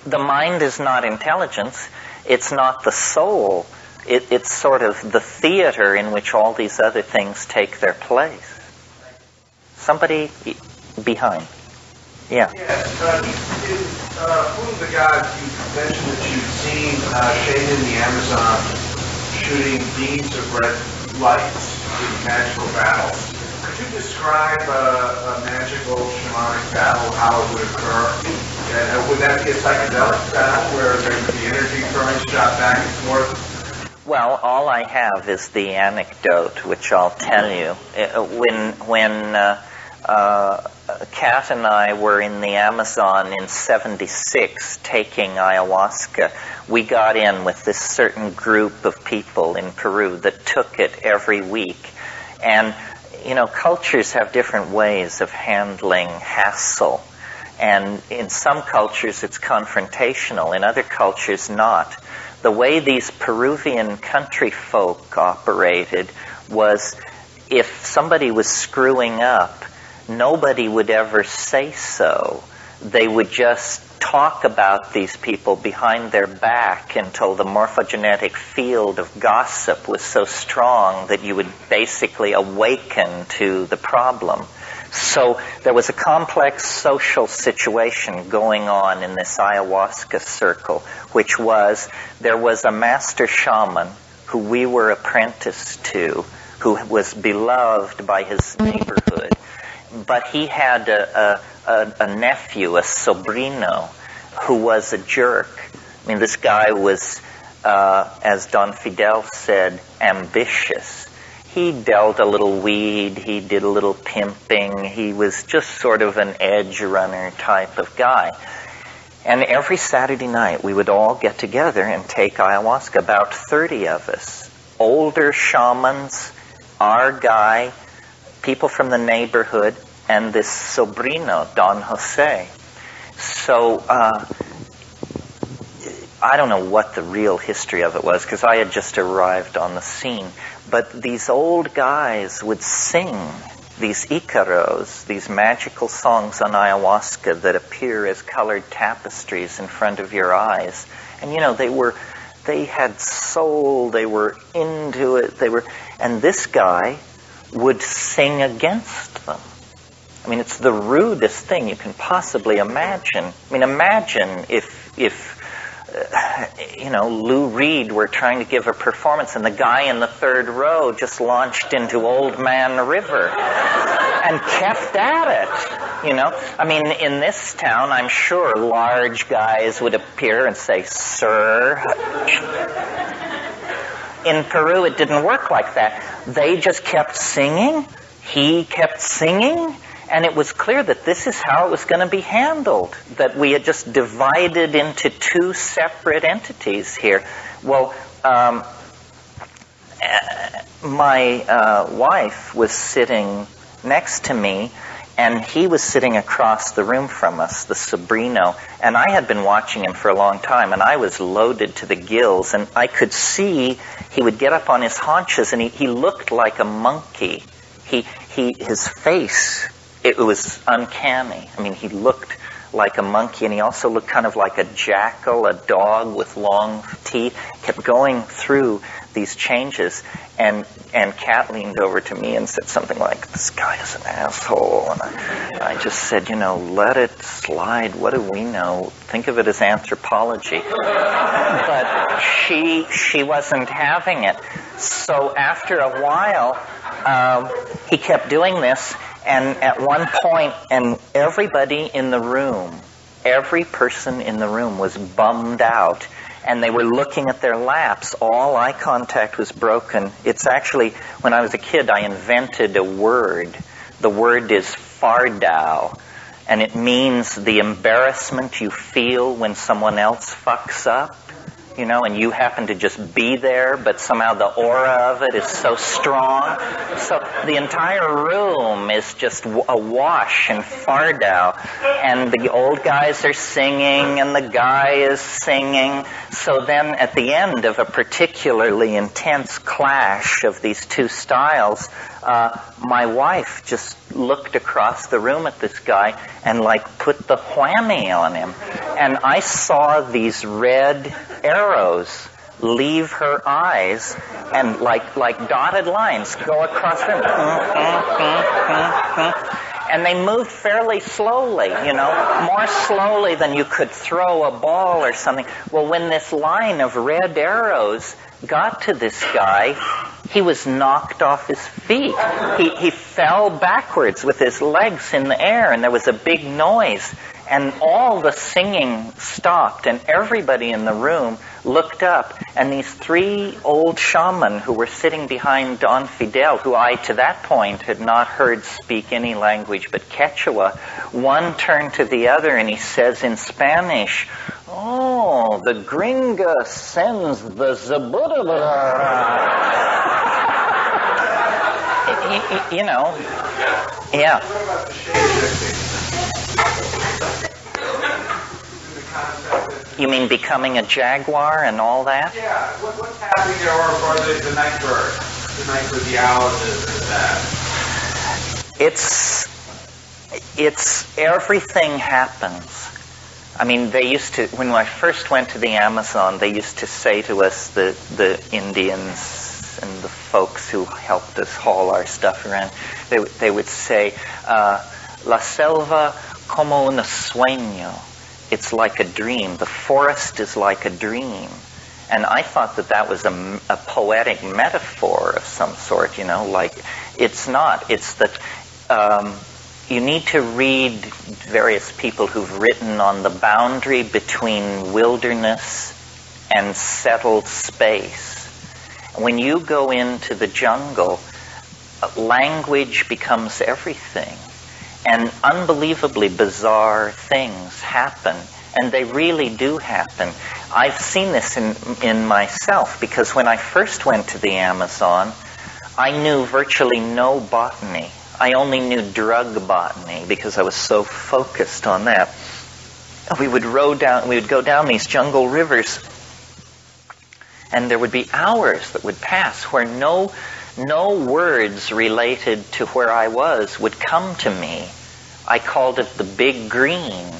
The mind is not intelligence. It's not the soul. It's sort of the theater in which all these other things take their place. Somebody behind. Yeah. Yes. One of the guys you mentioned that you've seen shaded in the Amazon shooting beams of red lights in magical battles. Could you describe a magical shamanic battle, how it would occur? And would that be a psychedelic battle where there would be energy currents shot back and forth? Well, all I have is the anecdote, which I'll tell you. When Kat and I were in the Amazon in '76 taking ayahuasca, we got in with this certain group of people in Peru that took it every week. And, you know, cultures have different ways of handling hassle. And in some cultures it's confrontational, in other cultures not. The way these Peruvian country folk operated was if somebody was screwing up, nobody would ever say so. They would just talk about these people behind their back until the morphogenetic field of gossip was so strong that you would basically awaken to the problem. So there was a complex social situation going on in this ayahuasca circle, which was there was a master shaman who we were apprenticed to, who was beloved by his neighborhood. But he had a nephew, a sobrino, who was a jerk. I mean, this guy was, as Don Fidel said, ambitious. He dealt a little weed, he did a little pimping, he was just sort of an edge runner type of guy. And every Saturday night we would all get together and take ayahuasca, about 30 of us. Older shamans, our guy, people from the neighborhood, and this sobrino, Don Jose. So, I don't know what the real history of it was, because I had just arrived on the scene. But these old guys would sing these icaros, these magical songs on ayahuasca that appear as colored tapestries in front of your eyes. And you know, they had soul, they were into it, and this guy would sing against them. I mean, it's the rudest thing you can possibly imagine. I mean, imagine if you know, Lou Reed were trying to give a performance and the guy in the third row just launched into Old Man River and kept at it, you know. I mean, in this town, I'm sure large guys would appear and say, "Sir." In Peru, it didn't work like that. They just kept singing. He kept singing. And it was clear that this is how it was going to be handled, that we had just divided into two separate entities here. Well, my wife was sitting next to me, and he was sitting across the room from us, the sobrino, and I had been watching him for a long time, and I was loaded to the gills, and I could see he would get up on his haunches, and he looked like a monkey. His face... It was uncanny. I mean, he looked like a monkey, and he also looked kind of like a jackal, a dog with long teeth. Kept going through these changes, and Kat leaned over to me and said something like, "This guy is an asshole." And I just said, you know, let it slide. What do we know? Think of it as anthropology. But she wasn't having it. So after a while, he kept doing this. And at one point, and everybody in the room, every person in the room was bummed out, and they were looking at their laps. All eye contact was broken. It's actually, when I was a kid, I invented a word. The word is fardao, and it means the embarrassment you feel when someone else fucks up. and you happen to just be there, but somehow the aura of it is so strong. So the entire room is just awash in Fardao, and the old guys are singing, and the guy is singing. So then at the end of a particularly intense clash of these two styles, my wife just looked across the room at this guy and put the whammy on him. And I saw these red arrows leave her eyes and like dotted lines go across them. And they moved fairly slowly, more slowly than you could throw a ball or something. Well, when this line of red arrows got to this guy, he was knocked off his feet. He fell backwards with his legs in the air, and there was a big noise. And all the singing stopped, and everybody in the room looked up, and these three old shaman who were sitting behind Don Fidel, who I, to that point, had not heard speak any language but Quechua, one turned to the other and he says in Spanish, "Oh, the gringa sends the zabudabara." Yeah. What about the shape-shifting? You mean becoming a jaguar and all that? Yeah, what's happening there, or the night bird, the owl, It's everything happens. I mean, they used to, when I first went to the Amazon, they used to say to us, the Indians and the folks who helped us haul our stuff around, they would say, La selva como un sueño. It's like a dream. The forest is like a dream. And I thought that was a poetic metaphor of some sort, it's not. It's that you need to read various people who've written on the boundary between wilderness and settled space. When you go into the jungle, language becomes everything. And unbelievably bizarre things happen, and they really do happen. I've seen this in myself, because when I first went to the Amazon, I knew virtually no botany. I only knew drug botany because I was so focused on that. We would go down these jungle rivers, and there would be hours that would pass where no words related to where I was would come to me. I called it the big green.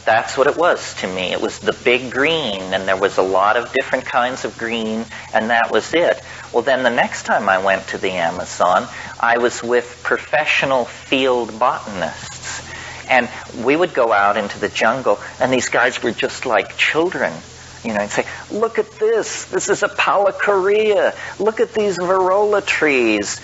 That's what it was to me. It was the big green, and there was a lot of different kinds of green, and that was it. Well, then the next time I went to the Amazon, I was with professional field botanists. And we would go out into the jungle, and these guys were just like children. And say, look at this. This is a Pallicorea. Look at these Varola trees.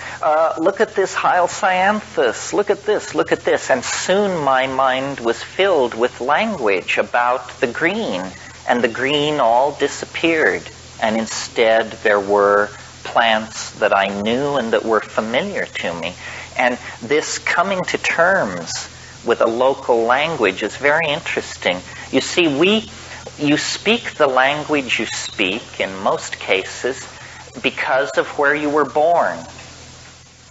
Look at this Hyalcyanthus. Look at this. Look at this. And soon my mind was filled with language about the green. And the green all disappeared. And instead there were plants that I knew and that were familiar to me. And this coming to terms with a local language is very interesting. You see, you speak the language you speak in most cases because of where you were born.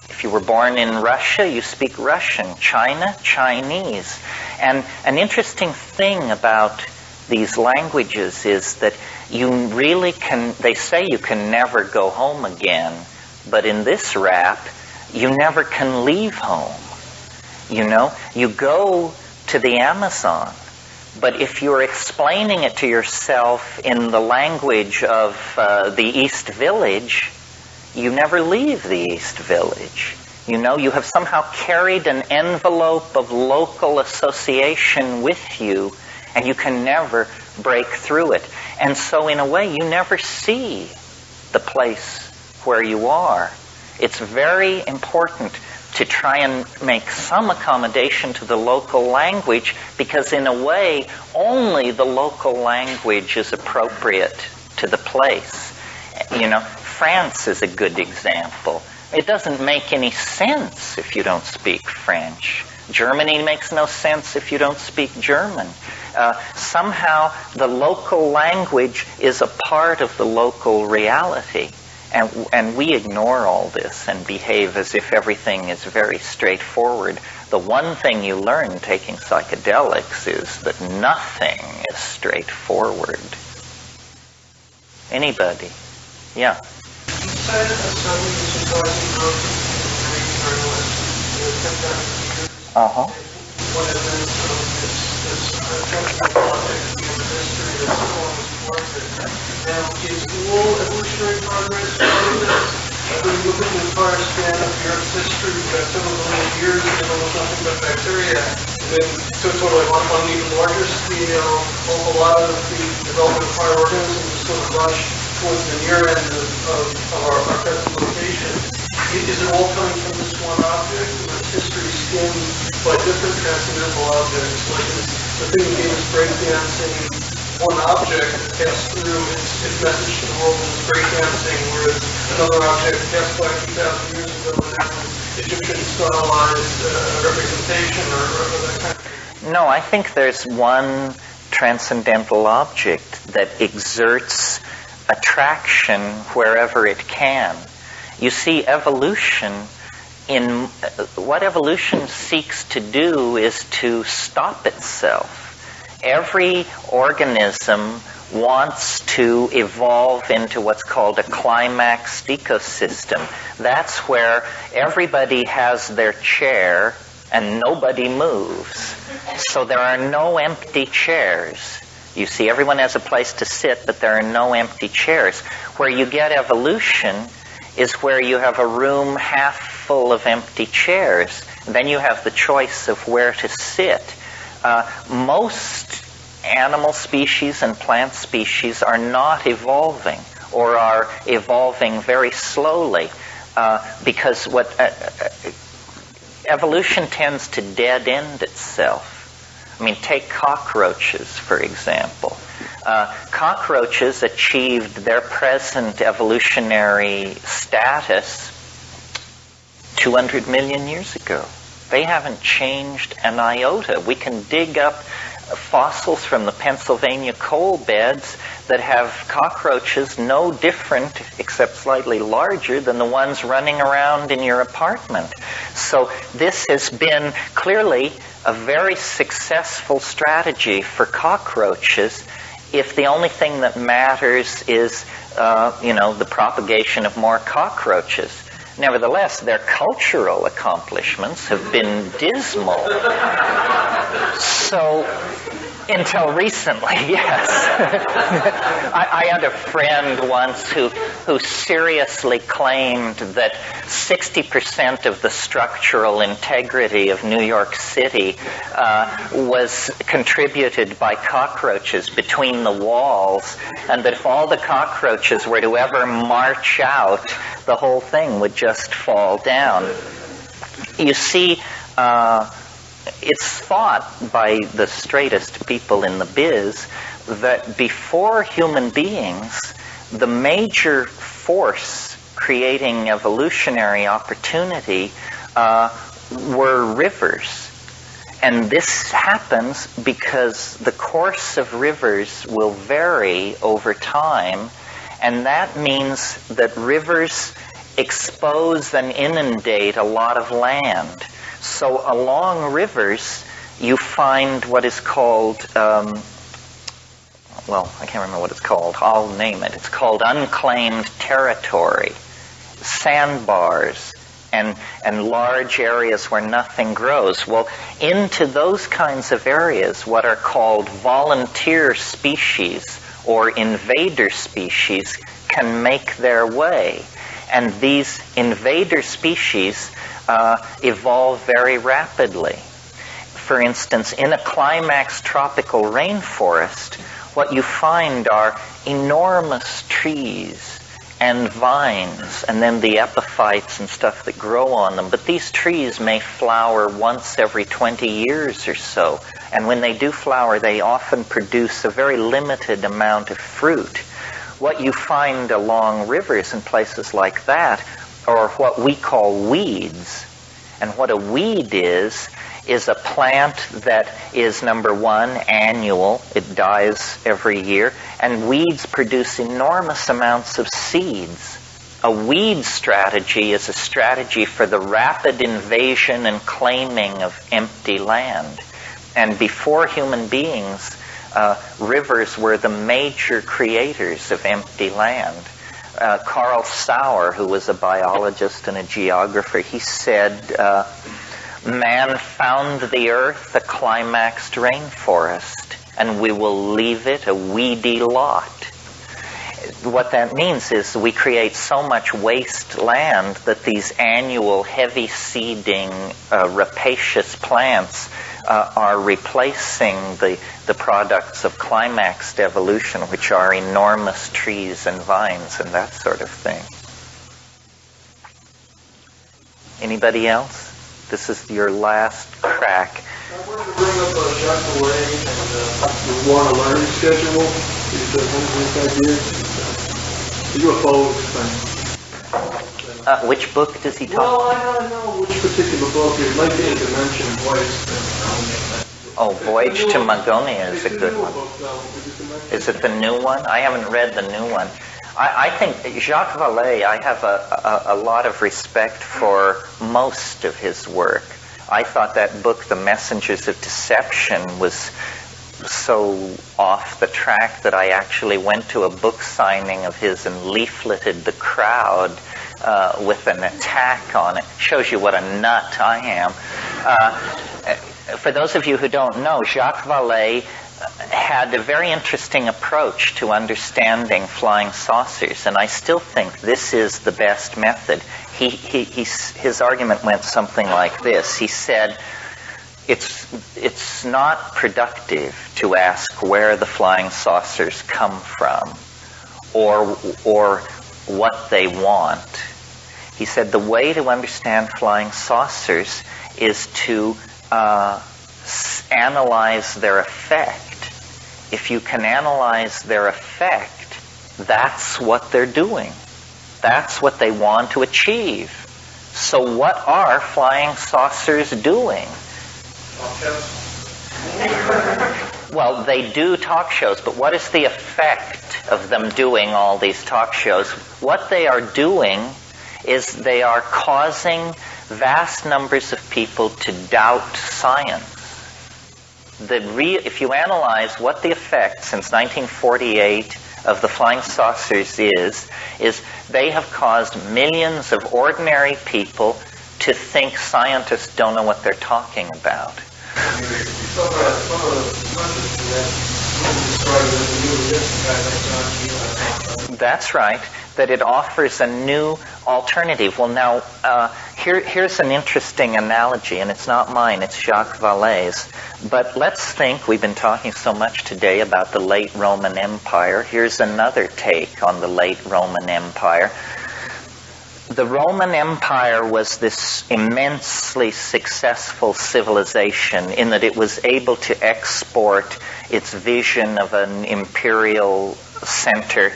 If you were born in Russia, you speak Russian. China, Chinese. And an interesting thing about these languages is that you really they say you can never go home again, but in this rap, you never can leave home. You go to the Amazon, but if you're explaining it to yourself in the language of the East Village, you never leave the East Village. You have somehow carried an envelope of local association with you, and you can never break through it. And so in a way, you never see the place where you are. It's very important to try and make some accommodation to the local language, because in a way, only the local language is appropriate to the place. France is a good example. It doesn't make any sense if you don't speak French. Germany makes no sense if you don't speak German. Somehow the local language is a part of the local reality. And we ignore all this and behave as if everything is very straightforward. The one thing you learn taking psychedelics is that nothing is straightforward. Anybody? Yeah. You cited a study supervising growth in journalists in the 10,000 years. Uh-huh. One of them is technical project in the history that someone was towards it. Now, is all evolutionary progress part of this? When you look at the entire span of the Earth's history, we've got several million years and almost nothing but bacteria. And then, to sort of on an even larger scale, a lot of the development of higher organisms is sort of rushed towards the near end of our present location. Is it all coming from this one object, or is history skimmed by different transcendental objects? Like the thing that gave us breakdancing, one object passed through its message to the world and was breakdancing, whereas another object passed by 2,000 years ago and that was Egyptian stylized representation or that kind of thing? No, I think there's one transcendental object that exerts attraction wherever it can. You see, what evolution seeks to do is to stop itself. Every organism wants to evolve into what's called a climaxed ecosystem. That's where everybody has their chair and nobody moves. So there are no empty chairs. You see, everyone has a place to sit, but there are no empty chairs. Where you get evolution is where you have a room half full of empty chairs. Then you have the choice of where to sit. Most animal species and plant species are not evolving, or are evolving very slowly, because evolution tends to dead end itself. I mean, take cockroaches, for example. Cockroaches achieved their present evolutionary status 200 million years ago. They haven't changed an iota. We can dig up fossils from the Pennsylvania coal beds that have cockroaches no different, except slightly larger, than the ones running around in your apartment. So this has been clearly a very successful strategy for cockroaches if the only thing that matters is, the propagation of more cockroaches. Nevertheless, their cultural accomplishments have been dismal. So, until recently, yes. I had a friend once who seriously claimed that 60% of the structural integrity of New York City was contributed by cockroaches between the walls, and that if all the cockroaches were to ever march out, the whole thing would just fall down. You see, it's thought by the straightest people in the biz that before human beings, the major force creating evolutionary opportunity were rivers. And this happens because the course of rivers will vary over time, and that means that rivers expose and inundate a lot of land. So along rivers, you find what is called, I can't remember what it's called. I'll name it. It's called unclaimed territory, sandbars, and large areas where nothing grows. Well, into those kinds of areas, what are called volunteer species or invader species can make their way. And these invader species evolve very rapidly. For instance, in a climax tropical rainforest, what you find are enormous trees and vines, and then the epiphytes and stuff that grow on them. But these trees may flower once every 20 years or so. And when they do flower, they often produce a very limited amount of fruit. What you find along rivers and places like that are what we call weeds. And what a weed is is a plant that is, number one, annual. It dies every year. And weeds produce enormous amounts of seeds. A weed strategy is a strategy for the rapid invasion and claiming of empty land. And before human beings, rivers were the major creators of empty land. Carl Sauer, who was a biologist and a geographer, he said, man found the earth a climaxed rainforest, and we will leave it a weedy lot. What that means is we create so much waste land that these annual heavy seeding rapacious plants are replacing the products of climaxed evolution, which are enormous trees and vines and that sort of thing. Anybody else? This is your last crack. I wanted to bring up Jacques Vallée and the War on a Learning Schedule. The UFO thing. Which book does he talk? Well, I don't know which particular book. It might be a Dimension Voice. Oh, Voyage to Magonia is a good one. Is it the new one? I haven't read the new one. I think Jacques Vallée, I have a lot of respect for most of his work. I thought that book, The Messengers of Deception, was so off the track that I actually went to a book signing of his and leafleted the crowd with an attack on it. Shows you what a nut I am. For those of you who don't know, Jacques Vallée had a very interesting approach to understanding flying saucers, and I still think this is the best method. His argument went something like this. He said, it's not productive to ask where the flying saucers come from or what they want. He said the way to understand flying saucers is to analyze their effect. If you can analyze their effect, that's what they're doing. That's what they want to achieve. So what are flying saucers doing? Well, they do talk shows, but what is the effect of them doing all these talk shows? What they are doing is they are causing vast numbers of people to doubt science. If you analyze what the effect since 1948 of the flying saucers is they have caused millions of ordinary people to think scientists don't know what they're talking about. That's right, that it offers a new alternative. Well, now, here's an interesting analogy, and it's not mine, it's Jacques Vallée's. But let's think, we've been talking so much today about the late Roman Empire. Here's another take on the late Roman Empire. The Roman Empire was this immensely successful civilization in that it was able to export its vision of an imperial center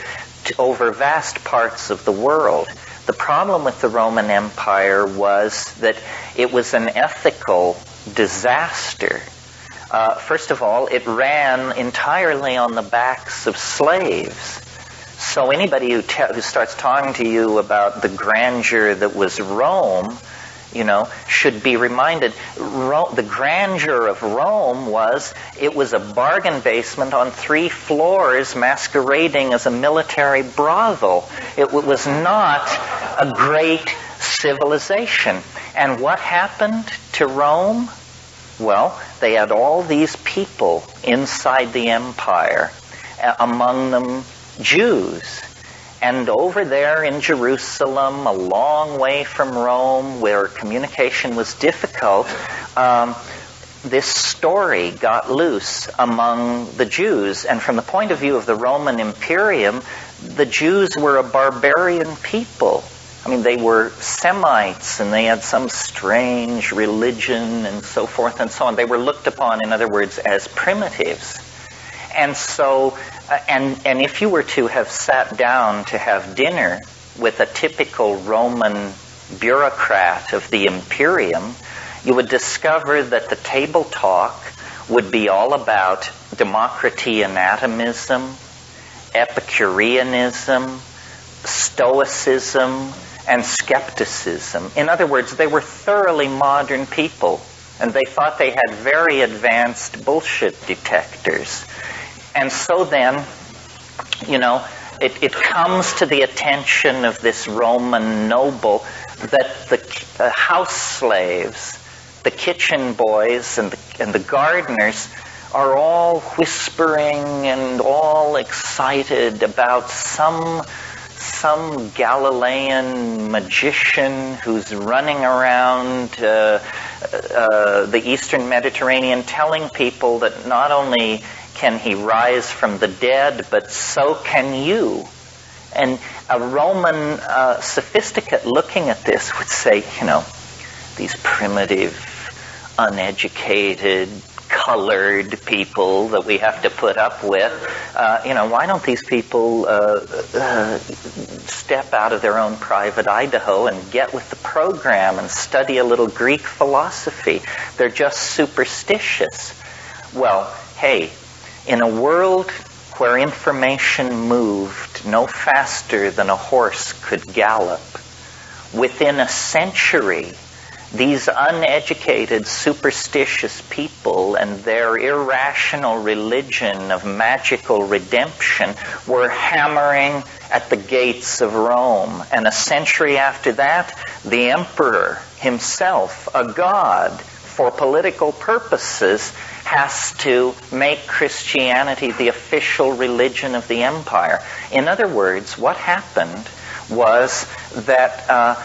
over vast parts of the world. The problem with the Roman Empire was that it was an ethical disaster. First of all, it ran entirely on the backs of slaves. So anybody who starts talking to you about the grandeur that was Rome, should be reminded, the grandeur of Rome it was a bargain basement on 3 floors masquerading as a military brothel. It was not a great civilization. And what happened to Rome? Well, they had all these people inside the empire, among them Jews. And over there in Jerusalem, a long way from Rome, where communication was difficult, this story got loose among the Jews. And from the point of view of the Roman Imperium, the Jews were a barbarian people. I mean, they were Semites, and they had some strange religion and so forth and so on. They were looked upon, in other words, as primitives. And so, and if you were to have sat down to have dinner with a typical Roman bureaucrat of the Imperium, you would discover that the table talk would be all about democracy and atomism, Epicureanism, Stoicism, and skepticism. In other words, they were thoroughly modern people, and they thought they had very advanced bullshit detectors. And so then, it comes to the attention of this Roman noble that the house slaves, the kitchen boys, and the gardeners are all whispering and all excited about some Galilean magician who's running around the Eastern Mediterranean telling people that not only can he rise from the dead, but so can you. And a Roman sophisticate looking at this would say, these primitive, uneducated, colored people that we have to put up with, why don't these people step out of their own private Idaho and get with the program and study a little Greek philosophy? They're just superstitious. Well, hey, in a world where information moved no faster than a horse could gallop, within a century, these uneducated, superstitious people and their irrational religion of magical redemption were hammering at the gates of Rome. And a century after that, the emperor himself, a god for political purposes, has to make Christianity the official religion of the empire. In other words, what happened was that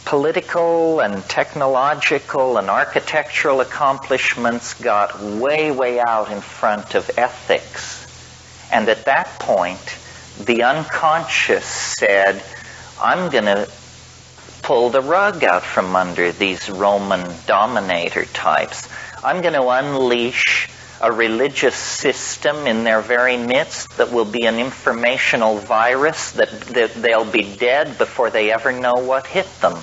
political and technological and architectural accomplishments got way, way out in front of ethics. And at that point, the unconscious said, I'm going to pull the rug out from under these Roman dominator types. I'm going to unleash a religious system in their very midst that will be an informational virus that they'll be dead before they ever know what hit them.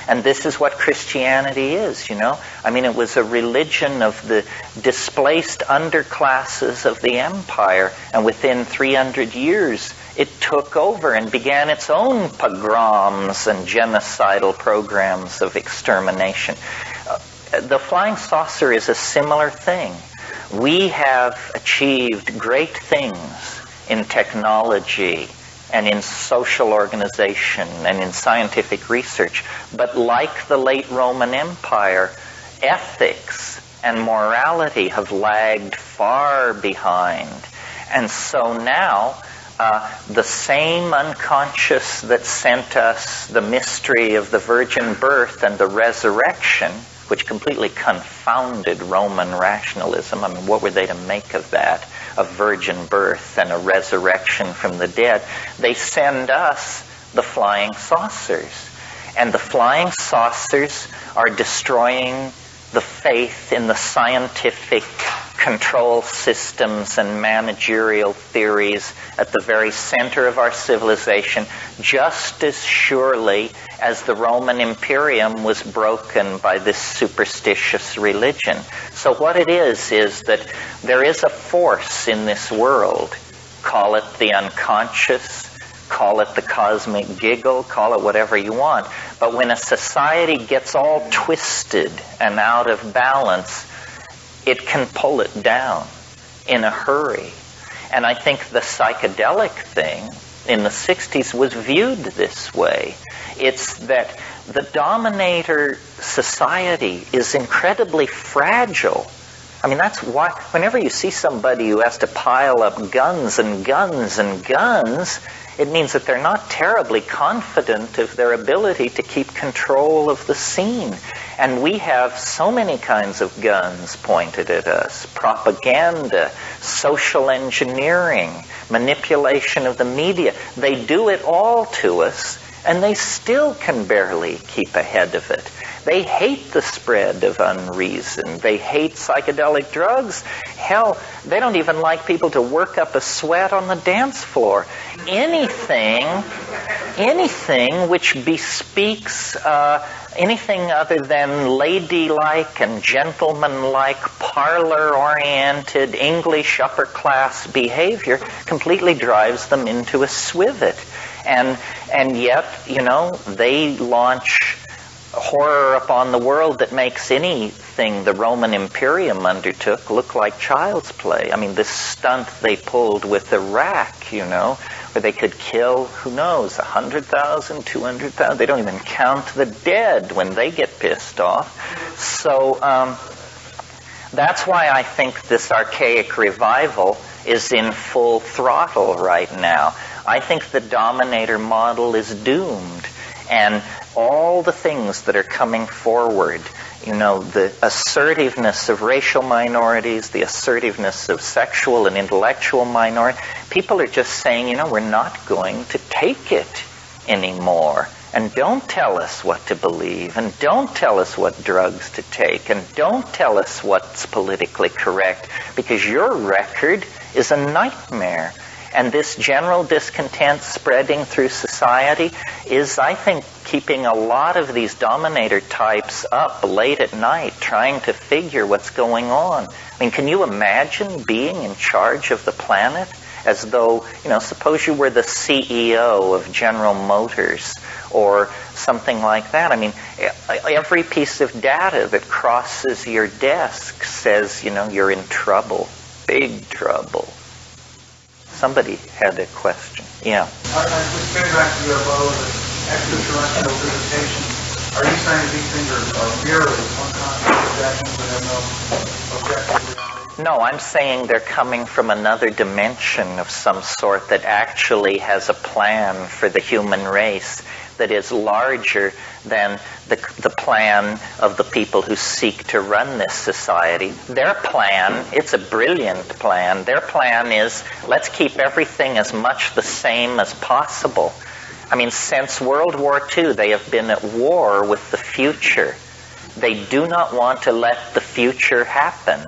And this is what Christianity is, it was a religion of the displaced underclasses of the empire, and within 300 years it took over and began its own pogroms and genocidal programs of extermination. The flying saucer is a similar thing. We have achieved great things in technology and in social organization and in scientific research. But like the late Roman Empire, ethics and morality have lagged far behind. And so now, the same unconscious that sent us the mystery of the virgin birth and the resurrection, which completely confounded Roman rationalism. What were they to make of that? A virgin birth and a resurrection from the dead. They send us the flying saucers. And the flying saucers are destroying the faith in the scientific control systems and managerial theories at the very center of our civilization, just as surely as the Roman Imperium was broken by this superstitious religion. So what it is that there is a force in this world, call it the unconscious, call it the cosmic giggle, call it whatever you want. But when a society gets all twisted and out of balance, it can pull it down in a hurry. And I think the psychedelic thing in the 60s was viewed this way. It's that the dominator society is incredibly fragile. That's why whenever you see somebody who has to pile up guns and guns and guns, it means that they're not terribly confident of their ability to keep control of the scene. And we have so many kinds of guns pointed at us: propaganda, social engineering, manipulation of the media. They do it all to us, and they still can barely keep ahead of it. They hate the spread of unreason. They hate psychedelic drugs. Hell, they don't even like people to work up a sweat on the dance floor. Anything which bespeaks anything other than ladylike and gentlemanlike, parlor-oriented, English upper-class behavior completely drives them into a swivet. And yet, they launch horror upon the world that makes anything the Roman Imperium undertook look like child's play. I mean, this stunt they pulled with Iraq, where they could kill, who knows, 100,000, 200,000. They don't even count the dead when they get pissed off. So that's why I think this archaic revival is in full throttle right now. I think the dominator model is doomed. And all the things that are coming forward, the assertiveness of racial minorities, the assertiveness of sexual and intellectual minorities, people are just saying, we're not going to take it anymore. And don't tell us what to believe, and don't tell us what drugs to take, and don't tell us what's politically correct, because your record is a nightmare. And this general discontent spreading through society is, I think, keeping a lot of these dominator types up late at night trying to figure what's going on. I mean, can you imagine being in charge of the planet as though, suppose you were the CEO of General Motors or something like that. I mean, every piece of data that crosses your desk says, you're in trouble, big trouble. Somebody had a question. Yeah. I was getting back to your abode and extraterrestrial visitation. Are you saying these things are merely unconscious projections that have no objective reality? No, I'm saying they're coming from another dimension of some sort that actually has a plan for the human race that is larger than the plan of the people who seek to run this society. Their plan, it's a brilliant plan. Their plan is, let's keep everything as much the same as possible. I mean, since World War II, they have been at war with the future. They do not want to let the future happen.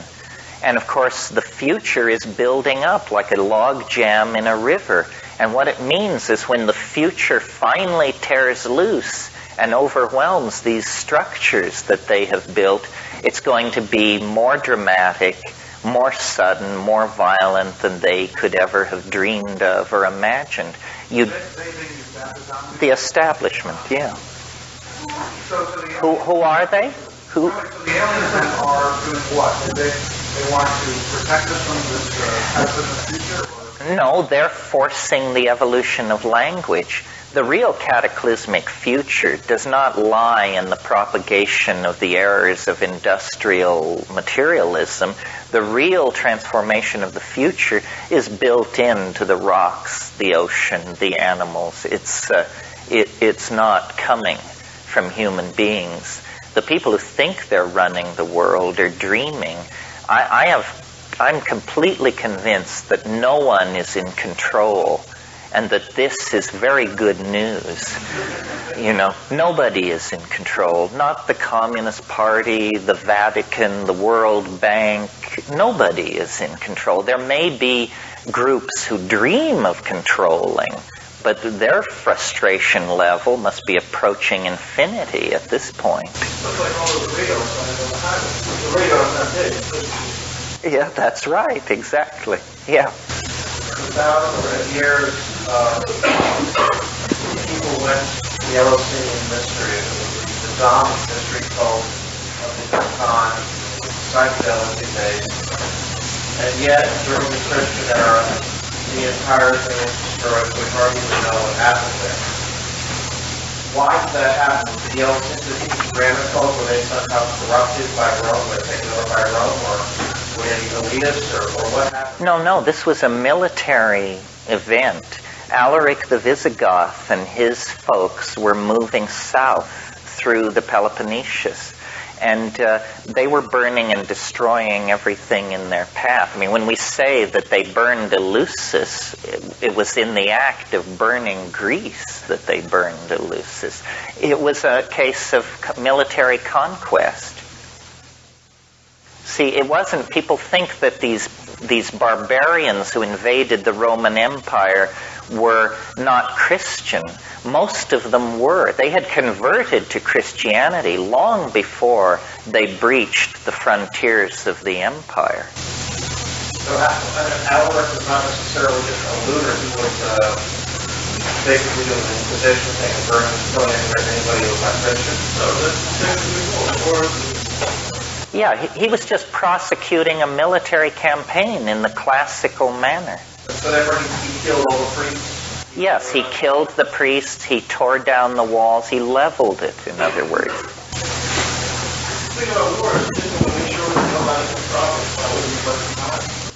And of course, the future is building up like a log jam in a river. And what it means is when the future finally tears loose and overwhelms these structures that they have built, it's going to be more dramatic, more sudden, more violent than they could ever have dreamed of or imagined. The establishment, yeah. Who are they? Who? So the aliens then are doing what? They want to protect us from this pessimistic future? No, they're forcing the evolution of language. The real cataclysmic future does not lie in the propagation of the errors of industrial materialism. The real transformation of the future is built into the rocks, the ocean, the animals. It's not coming from human beings. The people who think they're running the world are dreaming. I'm completely convinced that no one is in control and that this is very good news. Nobody is in control. Not the Communist Party, the Vatican, the World Bank. Nobody is in control. There may be groups who dream of controlling, but their frustration level must be approaching infinity at this point. Looks like all of the radars on the highway. The radar's not dead. Yeah, that's right, exactly. Yeah. For thousands of years, people went to the Eleusinian mystery, the dominant mystery cult of the time, psychedelic days. And yet, during the Christian era, the entire thing was destroyed. We hardly even know what happened there. Why did that happen? Did the Eleusinian grammar cult, were they somehow corrupted by Rome, or taken over by Rome, or were any elitists, or what happened? No, this was a military event. Alaric the Visigoth and his folks were moving south through the Peloponnesus. And they were burning and destroying everything in their path. I mean, when we say that they burned Eleusis, it was in the act of burning Greece that they burned Eleusis. It was a case of military conquest. See, it wasn't, people think that these barbarians who invaded the Roman Empire were not Christian. Most of them were. They had converted to Christianity long before they breached the frontiers of the empire. So Alaric was not necessarily just a looter who was basically doing an inquisition thing and burning and throwing anybody who was not Christian. So yeah, he was just prosecuting a military campaign in the classical manner. So therefore he killed all the priests? Yes, he killed the priests, he tore down the walls, he leveled it, in other words.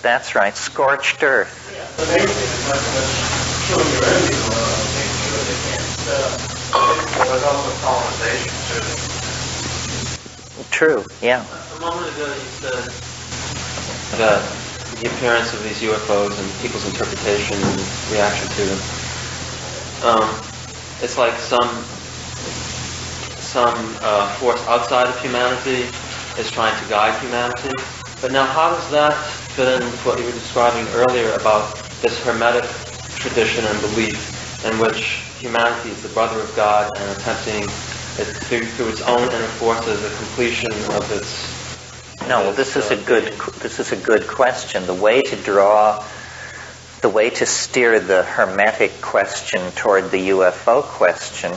That's right, scorched earth. True, yeah. A moment ago you said that the appearance of these UFOs and people's interpretation and reaction to them, it's like some force outside of humanity is trying to guide humanity. But now how does that fit in with what you were describing earlier about this Hermetic tradition and belief in which humanity is the brother of God and attempting it through its own inner forces the completion of its... No, well, this is a good question. The way to steer the Hermetic question toward the UFO question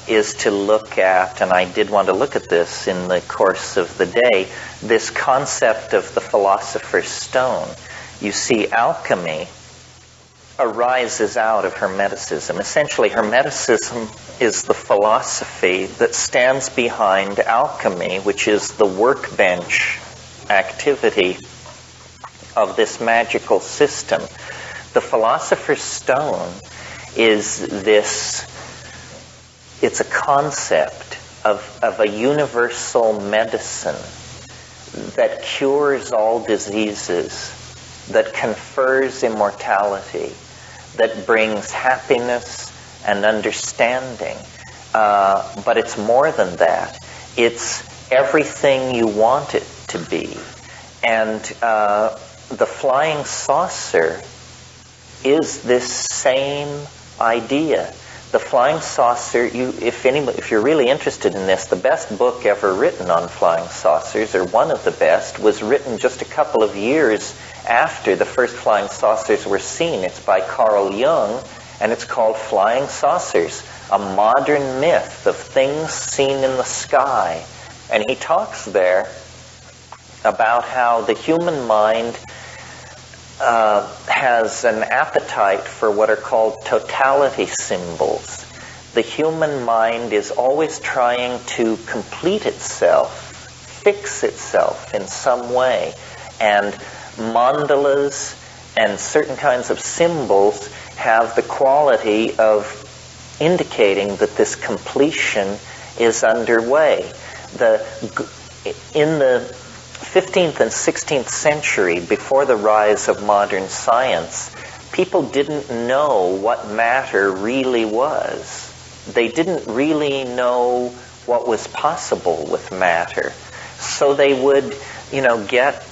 is to look at, and I did want to look at this in the course of the day, this concept of the philosopher's stone. You see, alchemy arises out of Hermeticism. Essentially, Hermeticism is the philosophy that stands behind alchemy, which is the workbench activity of this magical system. The philosopher's stone is it's a concept of a universal medicine that cures all diseases, that confers immortality, that brings happiness and understanding. But it's more than that. It's everything you want it to be. And the flying saucer is this same idea. The flying saucer, if you're really interested in this, the best book ever written on flying saucers, or one of the best, was written just a couple of years after the first flying saucers were seen. It's by Carl Jung, and it's called Flying Saucers, a modern myth of things seen in the sky. And he talks there about how the human mind has an appetite for what are called totality symbols. The human mind is always trying to complete itself, fix itself in some way. And mandalas and certain kinds of symbols have the quality of indicating that this completion is underway. In the 15th and 16th century, before the rise of modern science, people didn't know what matter really was. They didn't really know what was possible with matter. So they would, get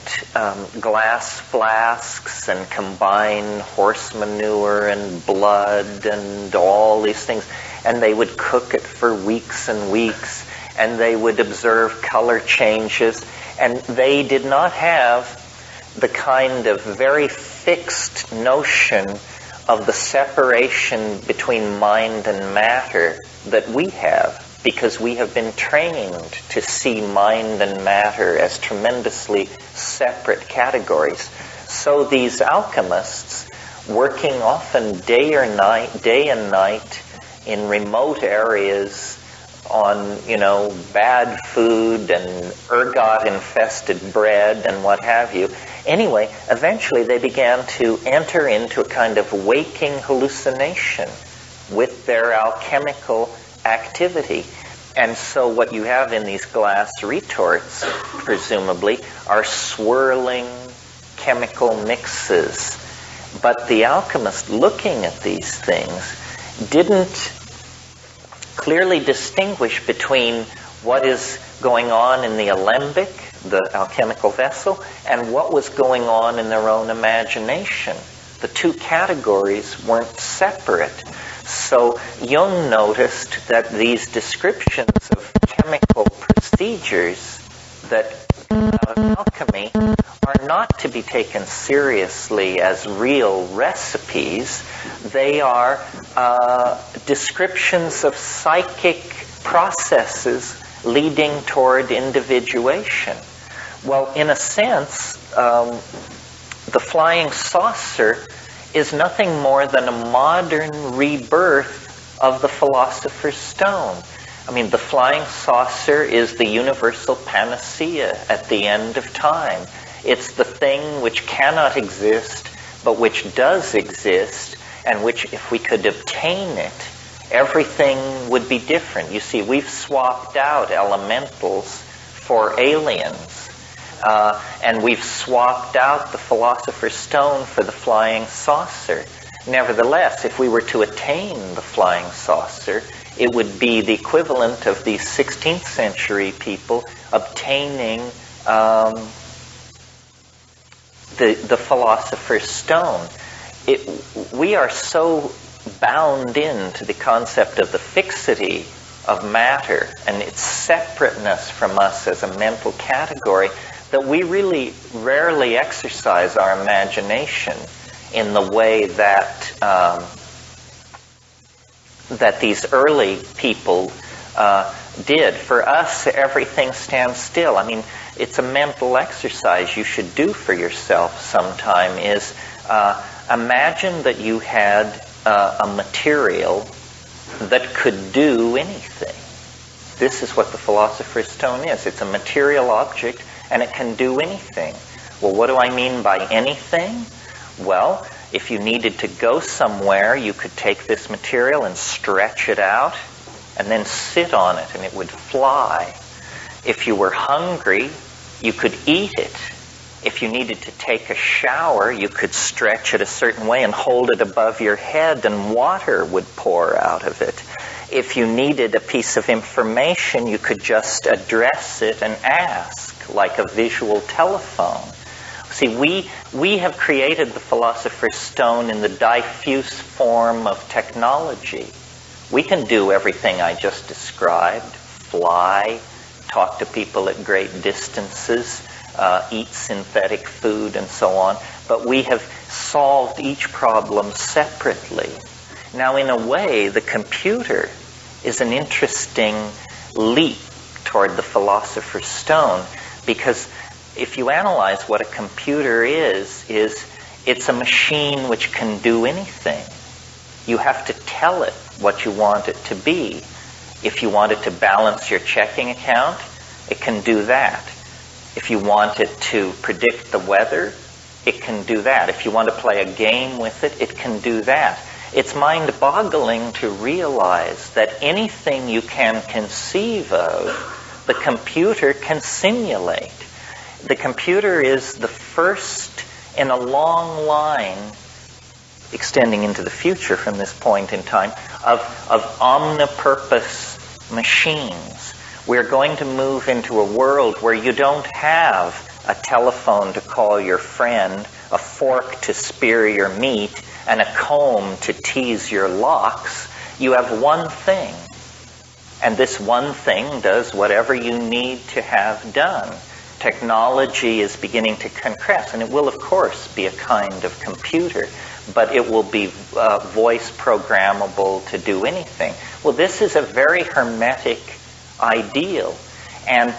glass flasks and combine horse manure and blood and all these things, and they would cook it for weeks and weeks, and they would observe color changes, and they did not have the kind of very fixed notion of the separation between mind and matter that we have, because we have been trained to see mind and matter as tremendously separate categories. So these alchemists, working often day and night in remote areas on, bad food and ergot-infested bread and what have you. Anyway, eventually they began to enter into a kind of waking hallucination with their alchemical activity. And so what you have in these glass retorts, presumably, are swirling chemical mixes. But the alchemist, looking at these things, didn't clearly distinguish between what is going on in the alembic, the alchemical vessel, and what was going on in their own imagination. The two categories weren't separate. So Jung noticed that these descriptions of chemical procedures that come out of alchemy are not to be taken seriously as real recipes. They are descriptions of psychic processes leading toward individuation. Well, in a sense, the flying saucer is nothing more than a modern rebirth of the philosopher's stone. I mean, the flying saucer is the universal panacea at the end of time. It's the thing which cannot exist, but which does exist, and which, if we could obtain it, everything would be different. You see, we've swapped out elementals for aliens. And we've swapped out the philosopher's stone for the flying saucer. Nevertheless, if we were to attain the flying saucer, it would be the equivalent of these 16th century people obtaining the philosopher's stone. We are so bound into the concept of the fixity of matter and its separateness from us as a mental category that we really rarely exercise our imagination in the way that that these early people did. For us, everything stands still. I mean, it's a mental exercise you should do for yourself sometime, is imagine that you had a material that could do anything. This is what the philosopher's stone is. It's a material object, and it can do anything. Well, what do I mean by anything? Well, if you needed to go somewhere, you could take this material and stretch it out, and then sit on it, and it would fly. If you were hungry, you could eat it. If you needed to take a shower, you could stretch it a certain way and hold it above your head, and water would pour out of it. If you needed a piece of information, you could just address it and ask, like a visual telephone. See, we have created the philosopher's stone in the diffuse form of technology. We can do everything I just described: fly, talk to people at great distances, eat synthetic food, and so on. But we have solved each problem separately. Now, in a way, the computer is an interesting leap toward the philosopher's stone, because if you analyze what a computer is it's a machine which can do anything. You have to tell it what you want it to be. If you want it to balance your checking account, it can do that. If you want it to predict the weather, it can do that. If you want to play a game with it, it can do that. It's mind-boggling to realize that anything you can conceive of, the computer can simulate. The computer is the first in a long line, extending into the future from this point in time, of omnipurpose machines. We're going to move into a world where you don't have a telephone to call your friend, a fork to spear your meat, and a comb to tease your locks. You have one thing, and this one thing does whatever you need to have done. Technology is beginning to compress, and it will, of course, be a kind of computer, but it will be voice programmable to do anything. Well, this is a very hermetic ideal, and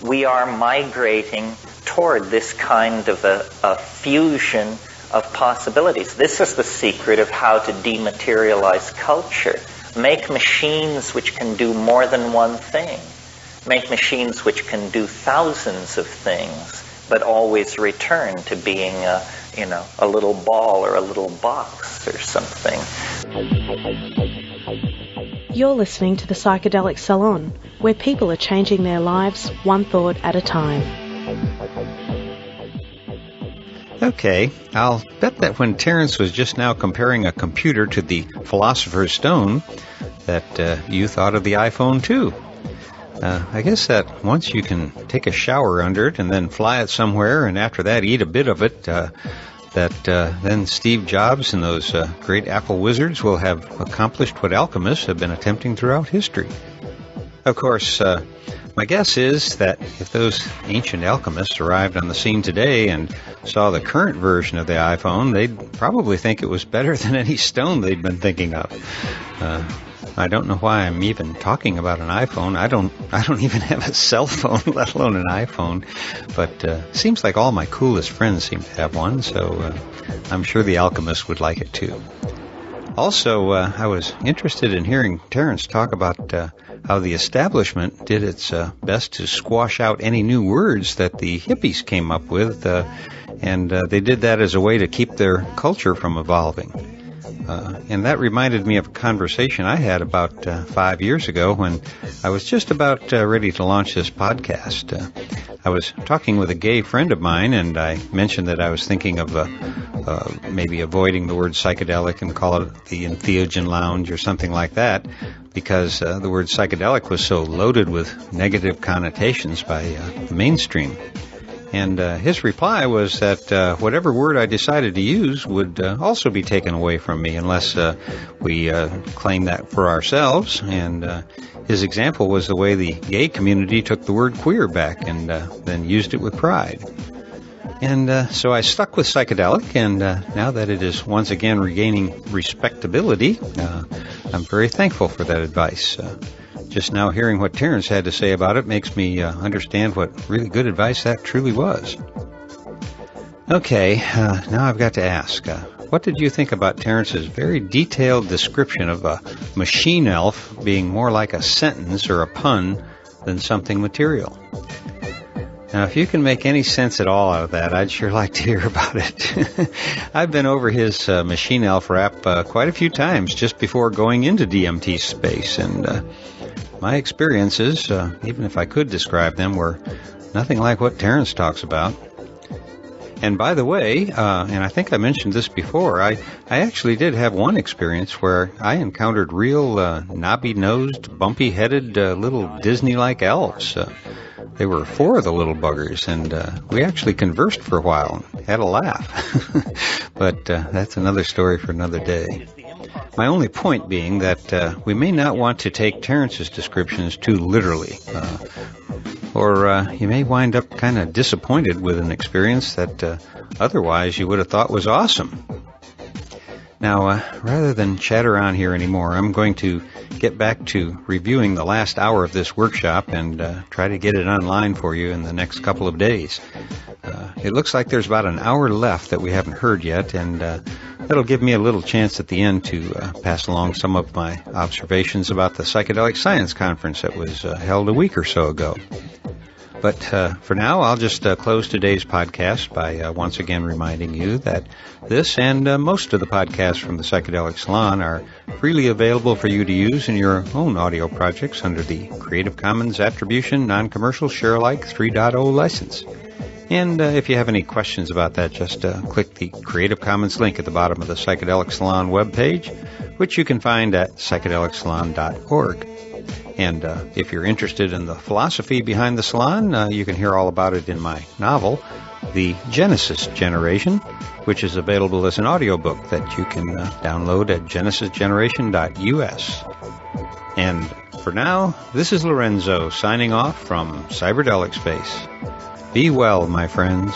we are migrating toward this kind of a fusion of possibilities. This is the secret of how to dematerialize culture. Make machines which can do more than one thing. Make machines which can do thousands of things, but always return to being a little ball or a little box or something. You're listening to the Psychedelic Salon, where people are changing their lives one thought at a time. Okay, I'll bet that when Terence was just now comparing a computer to the Philosopher's Stone, that you thought of the iPhone too. I guess that once you can take a shower under it and then fly it somewhere, and after that eat a bit of it, then Steve Jobs and those great Apple wizards will have accomplished what alchemists have been attempting throughout history. Of course, my guess is that if those ancient alchemists arrived on the scene today and saw the current version of the iPhone, they'd probably think it was better than any stone they'd been thinking of. I don't know why I'm even talking about an iPhone. I don't even have a cell phone, let alone an iPhone. But seems like all my coolest friends seem to have one, so I'm sure the alchemists would like it too. Also, I was interested in hearing Terence talk about how the establishment did its best to squash out any new words that the hippies came up with, and they did that as a way to keep their culture from evolving. And that reminded me of a conversation I had about 5 years ago when I was just about ready to launch this podcast. I was talking with a gay friend of mine, and I mentioned that I was thinking of maybe avoiding the word psychedelic and call it the entheogen lounge or something like that, because the word psychedelic was so loaded with negative connotations by the mainstream. And his reply was that whatever word I decided to use would also be taken away from me unless we claim that for ourselves. And his example was the way the gay community took the word queer back and then used it with pride. And so I stuck with psychedelic, and now that it is once again regaining respectability, I'm very thankful for that advice. Just now hearing what Terence had to say about it makes me understand what really good advice that truly was. Okay, now I've got to ask, what did you think about Terence's very detailed description of a machine elf being more like a sentence or a pun than something material? Now, if you can make any sense at all out of that, I'd sure like to hear about it. I've been over his machine elf rap quite a few times just before going into DMT space, and my experiences, even if I could describe them, were nothing like what Terence talks about. And by the way, and I think I mentioned this before, I actually did have one experience where I encountered real knobby-nosed, bumpy-headed little Disney-like elves. There were 4 of the little buggers, and we actually conversed for a while and had a laugh. But that's another story for another day. My only point being that we may not want to take Terence's descriptions too literally, or you may wind up kind of disappointed with an experience that otherwise you would have thought was awesome. Now, rather than chatter on here anymore, I'm going to get back to reviewing the last hour of this workshop and try to get it online for you in the next couple of days. It looks like there's about an hour left that we haven't heard yet, and that'll give me a little chance at the end to pass along some of my observations about the Psychedelic Science Conference that was held a week or so ago. But for now, I'll just close today's podcast by once again reminding you that this and most of the podcasts from the Psychedelic Salon are freely available for you to use in your own audio projects under the Creative Commons Attribution Non-Commercial Share-alike 3.0 license. And if you have any questions about that, just click the Creative Commons link at the bottom of the Psychedelic Salon webpage, which you can find at psychedelicsalon.org. And if you're interested in the philosophy behind the salon, you can hear all about it in my novel, The Genesis Generation, which is available as an audiobook that you can download at genesisgeneration.us. And for now, this is Lorenzo signing off from Cyberdelic Space. Be well, my friends.